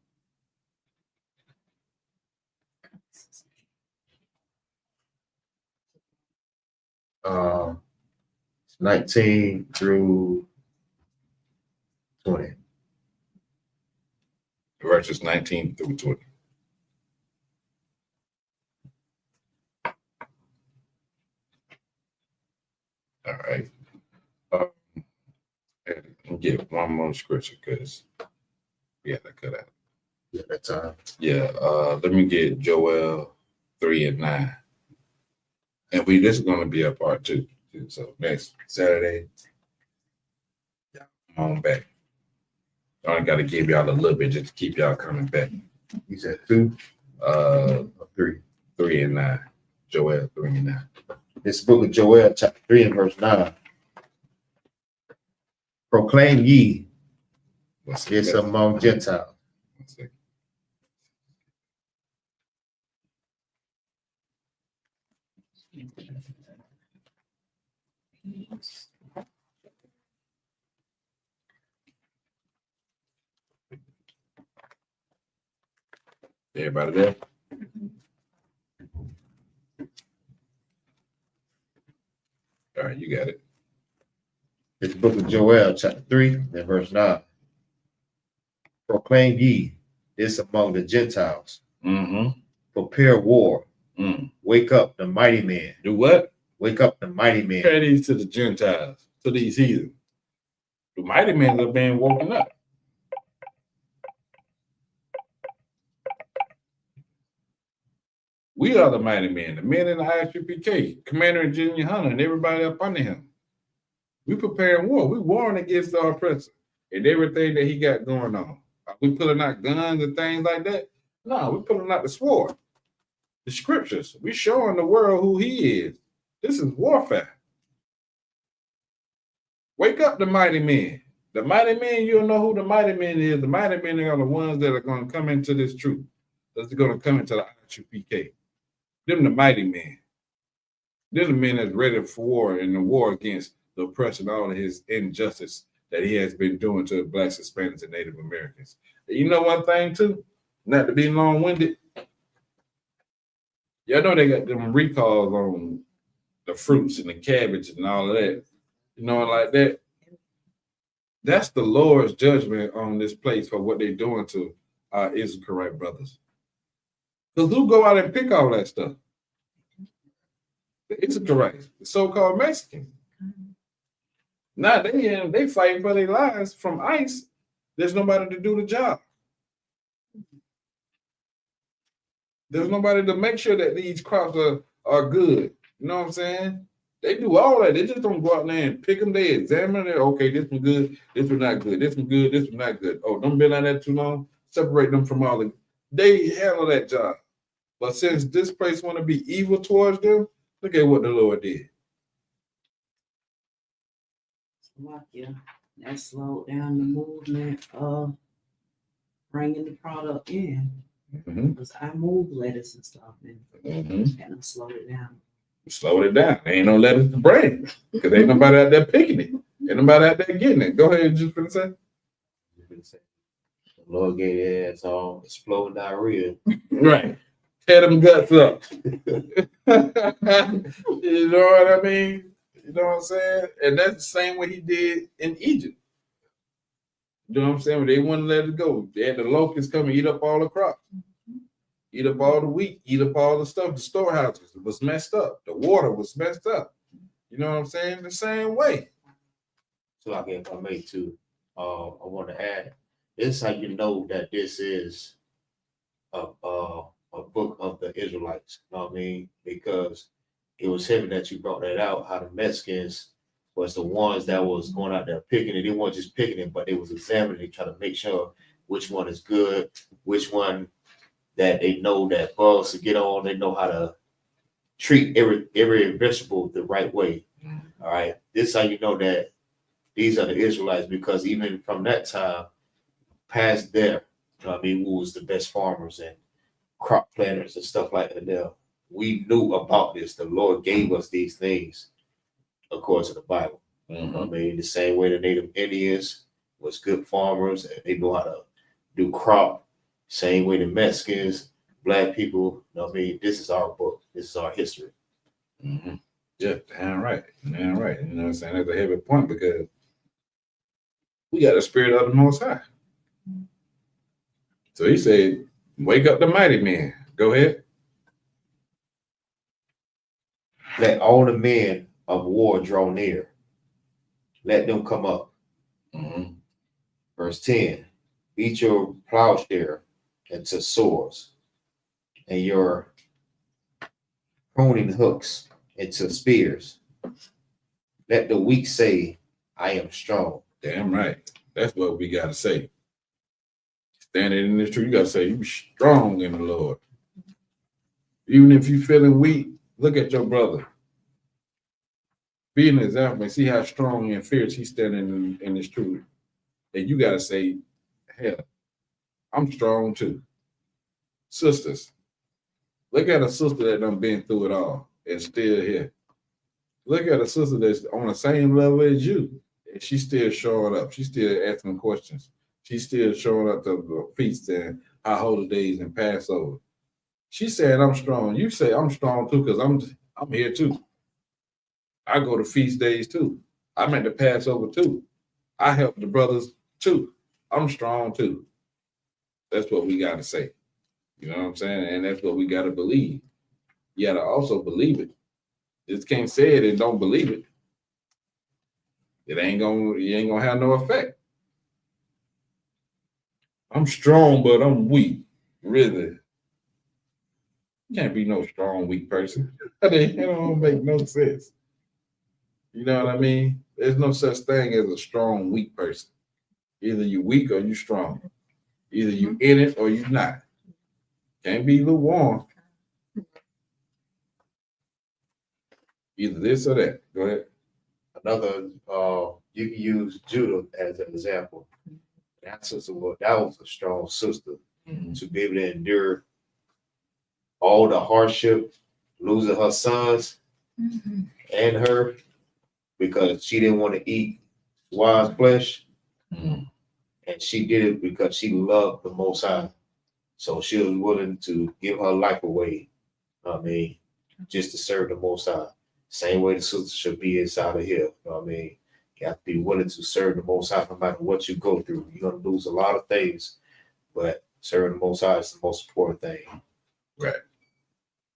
19 through 20. Verses 19 through 20. All right. And get one more scripture because we had to cut out. Yeah, that time. Yeah, let me get Joel 3 and 9. And this is going to be a part 2. So next Saturday, yeah, come on back. I only got to give y'all a little bit just to keep y'all coming back. You said 2? 3. 3 and 9. Joel 3 and 9. This book of Joel, chapter 3 and verse 9. Proclaim ye this among Gentiles. 1 second. Everybody there? All right, you got it. This book of Joel, chapter 3 and verse 9. Proclaim ye this among the Gentiles. Mm-hmm. Prepare war. Mm. Wake up the mighty man. Do what? Wake up the mighty man. Compare these to the Gentiles, to these heathens. The mighty men are being woken up. We are the mighty men, the men in the ISUPK, Commander and Junior Hunter, and everybody up under him. We preparing war. We warring against our oppressor and everything that he got going on. Are we pulling out guns and things like that? No, we're pulling out the sword, the scriptures. We showing the world who he is. This is warfare. Wake up the mighty men. The mighty men, you'll know who the mighty men is. The mighty men are the ones that are going to come into this truth. That's going to come into the ISUPK. Them the mighty men. They're the men that's ready for war and the war against the oppression, all of his injustice that he has been doing to Blacks, Hispanics, and Native Americans. You know one thing too, not to be long-winded. Y'all know they got them recalls on the fruits and the cabbage and all of that. You know, like that. That's the Lord's judgment on this place for what they're doing to our Israelite brothers. Because who go out and pick all that stuff? The Israelites, the so-called Mexicans. Now they fighting for their lives from ICE. There's nobody to do the job. There's nobody to make sure that these crops are good. You know what I'm saying? They do all that. They just don't go out there and pick them. They examine it. Okay, this one good. This one not good. This one good. This one not good. Oh, don't been on that too long. Separate them from all the. They handle that job. But since this place want to be evil towards them, look at what the Lord did. Yeah, that slowed down the movement of bringing the product in. Because I move lettuce and stuff and I slowed it down. Slowed it down. Ain't no lettuce to bring because ain't nobody out there picking it. Ain't nobody out there getting it. Go ahead, just gonna say. The Lord gave their ass all exploding diarrhea. Right. Tear them guts up. You know what I mean? You know what I'm saying? And that's the same way he did in Egypt. You know what I'm saying? When they wouldn't let it go, they had the locusts come and eat up all the crops, eat up all the wheat, eat up all the stuff. The storehouses was messed up. The water was messed up. You know what I'm saying? The same way. So like if I may too, I want to add, this is how you know that this is a book of the Israelites. You know what I mean? Because it was heavy that you brought that out, how the Mexicans was the ones that was going out there picking it. They weren't just picking it, but they was examining it, trying to make sure which one is good, which one that they know that bugs to get on. They know how to treat every vegetable the right way. All right. This is how you know that these are the Israelites, because even from that time past there, you know what I mean, who was the best farmers and crop planters and stuff like that there. We knew about this. The Lord gave us these things according to the Bible. I mean, the same way the Native Indians was good farmers and they know how to do crop. Same way the Mexicans, Black people. You know what I mean? This is our book. This is our history. Yeah, damn right. Damn right. You know what I'm saying? That's a heavy point because we got the spirit of the Most High. So he said, wake up the mighty men. Go ahead. Let all the men of war draw near. Let them come up. Verse 10, beat your plowshare into swords and your pruning hooks into spears. Let the weak say, I am strong. Damn right. That's what we got to say. Standing in this truth, you got to say, you strong in the Lord. Even if you're feeling weak, Look at your brother. Be an example and see how strong and fierce he's standing in his truth. And you gotta say, hell, I'm strong too. Sisters, look at a sister that done been through it all and still here. Look at a sister that's on the same level as you, and she's still showing up. She's still asking questions. She's still showing up to the feasts and high holidays and Passover. She said, I'm strong. You say I'm strong too, because I'm here too. I go to feast days too. I'm at the Passover too. I help the brothers too. I'm strong too. That's what we gotta say. You know what I'm saying? And that's what we gotta believe. You gotta also believe it. Just can't say it and don't believe it. You ain't gonna have no effect. I'm strong, but I'm weak. Really. You can't be no strong, weak person. It don't make no sense. You know what I mean? There's no such thing as a strong, weak person. Either you weak or you strong. Either you in it or you not. Can't be lukewarm. Either this or that. Go ahead. Another, you can use Judah as an example. That sister, that was a strong sister to be able to endure all the hardship, losing her sons and her, because she didn't want to eat wild flesh. And she did it because she loved the Most High. So she was willing to give her life away, I mean, just to serve the Most High. Same way the sister should be inside of here. You know what I mean? You have to be willing to serve the Most High no matter what you go through. You're going to lose a lot of things, but serving the Most High is the most important thing. Right.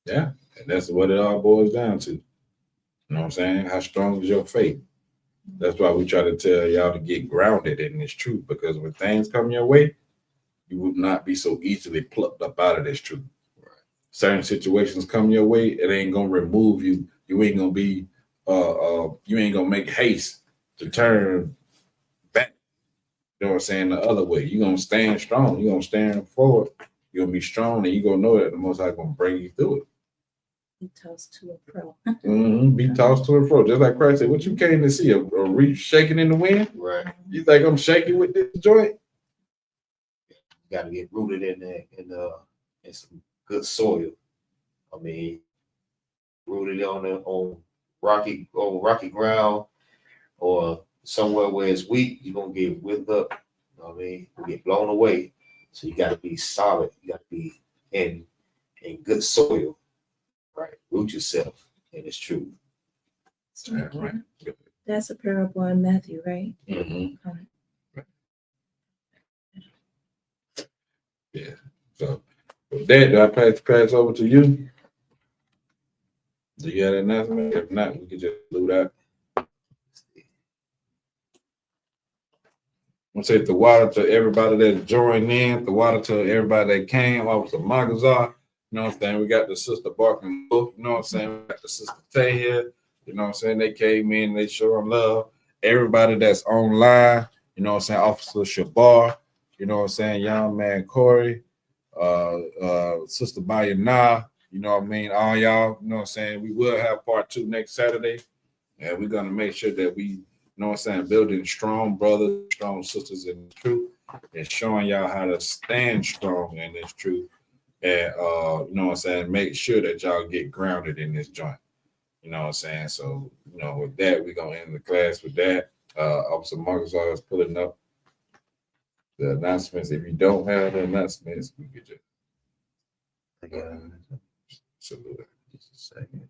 Yeah. And that's what it all boils down to. You know what I'm saying? How strong is your faith? That's why we try to tell y'all to get grounded in this truth, because when things come your way, you will not be so easily plucked up out of this truth. Right. Certain situations come your way, it ain't gonna remove you. You ain't gonna be you ain't gonna make haste to turn back. You know what I'm saying? The other way. You're gonna stand strong, you're gonna stand forward, you're gonna be strong, and you're gonna know that the Most High gonna bring you through it. Be tossed to and fro. Be tossed to and fro. Just like Christ said, what you came to see? A reef shaking in the wind? Right. You think I'm shaking with this joint? You got to get rooted in there in some good soil. I mean, rooted on rocky ground or somewhere where it's weak, you're gonna get whipped up. You know what I mean? You get blown away. So you got to be solid. You got to be in good soil. Right. Root yourself in its truth. Right. That's a parable in Matthew, right? Right. Yeah. So with that, do I pass over to you? Do you have an announcement? If not, we can just do that. I want to say the water to everybody that joined in, the water to everybody that came. Officer Magazar. You know what I'm saying? We got the sister Barking Wolf, you know what I'm saying? We got the sister Tay here, you know what I'm saying? They came in, they showing love. Everybody that's online, you know what I'm saying? Officer Shabar, you know what I'm saying? Young man Corey, Sister Bayana, you know what I mean? All y'all, you know what I'm saying? We will have part 2 next Saturday, and we're gonna make sure that we, you know what I'm saying, building strong brothers, strong sisters in the truth, and showing y'all how to stand strong in this truth. And you know what I'm saying, make sure that y'all get grounded in this joint. You know what I'm saying? So, you know, with that, we're gonna end the class with that. Officer Marcus is pulling up the announcements. If you don't have the announcements, we could just salute. Just a second.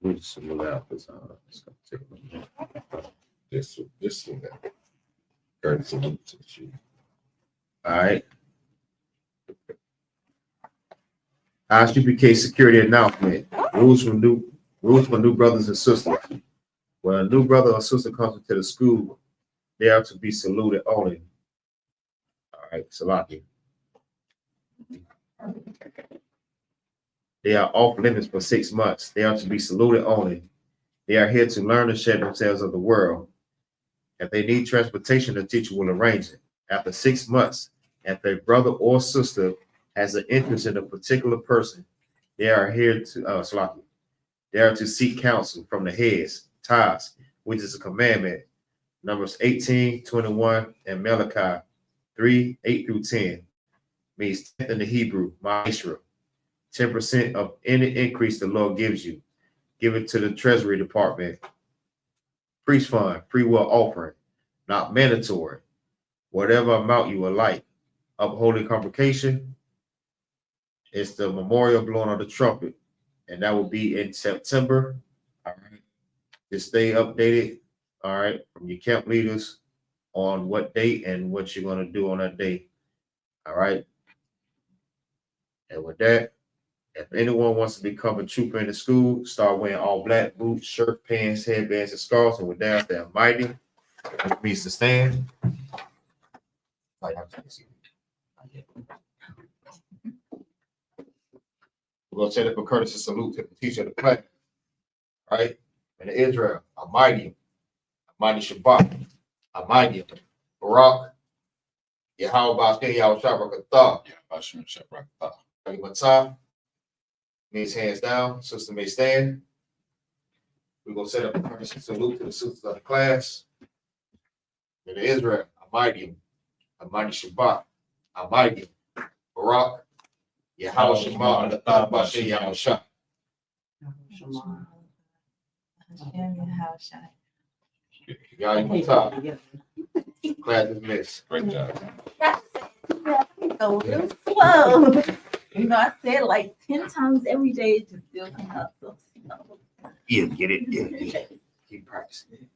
We'll just salute out this. It's gonna take a minute. Just salute out. Curtis salute to you. All right. ISUPK security announcement. Rules for new brothers and sisters. When a new brother or sister comes into the school, they are to be saluted only. All right, Salaki. They are off limits for 6 months. They are to be saluted only. They are here to learn to shed themselves of the world. If they need transportation, the teacher will arrange it. After 6 months, if a brother or sister has an interest in a particular person, they are here to They are to seek counsel from the heads, ties, which is a commandment. Numbers 18, 21, and Malachi 3, 8 through 10 means 10th in the Hebrew, Maestro. 10% of any increase the Lord gives you. Give it to the Treasury Department. Priest fund, free will offering, not mandatory. Whatever amount you would like. Upholding convocation is the memorial blowing of the trumpet, and that will be in September. All right. Just stay updated, all right, from your camp leaders on what date and what you're going to do on that day. All right. And with that, if anyone wants to become a trooper in the school, start wearing all black boots, shirt, pants, headbands, and scarves. And with that, they're mighty, which means to stand. We're going to set up a courtesy salute to the teacher of the class. All right? And Israel, Almighty Shabbat, Almighty Barak, Yahweh Baskin, Yahweh Shabbat, Matah. Knees hands down, sister may stand. We're going to set up a courtesy salute to the sisters of the class. And Israel, Almighty Shabbat, Almighty Barak, Yahweh Shema, and the thought about Yahweh Shah. Y'all in the top. Class dismissed. Great job. Go real slow. You know, I said like 10 times every day to still come out so slow. Yeah, get it. Yeah. Keep practicing.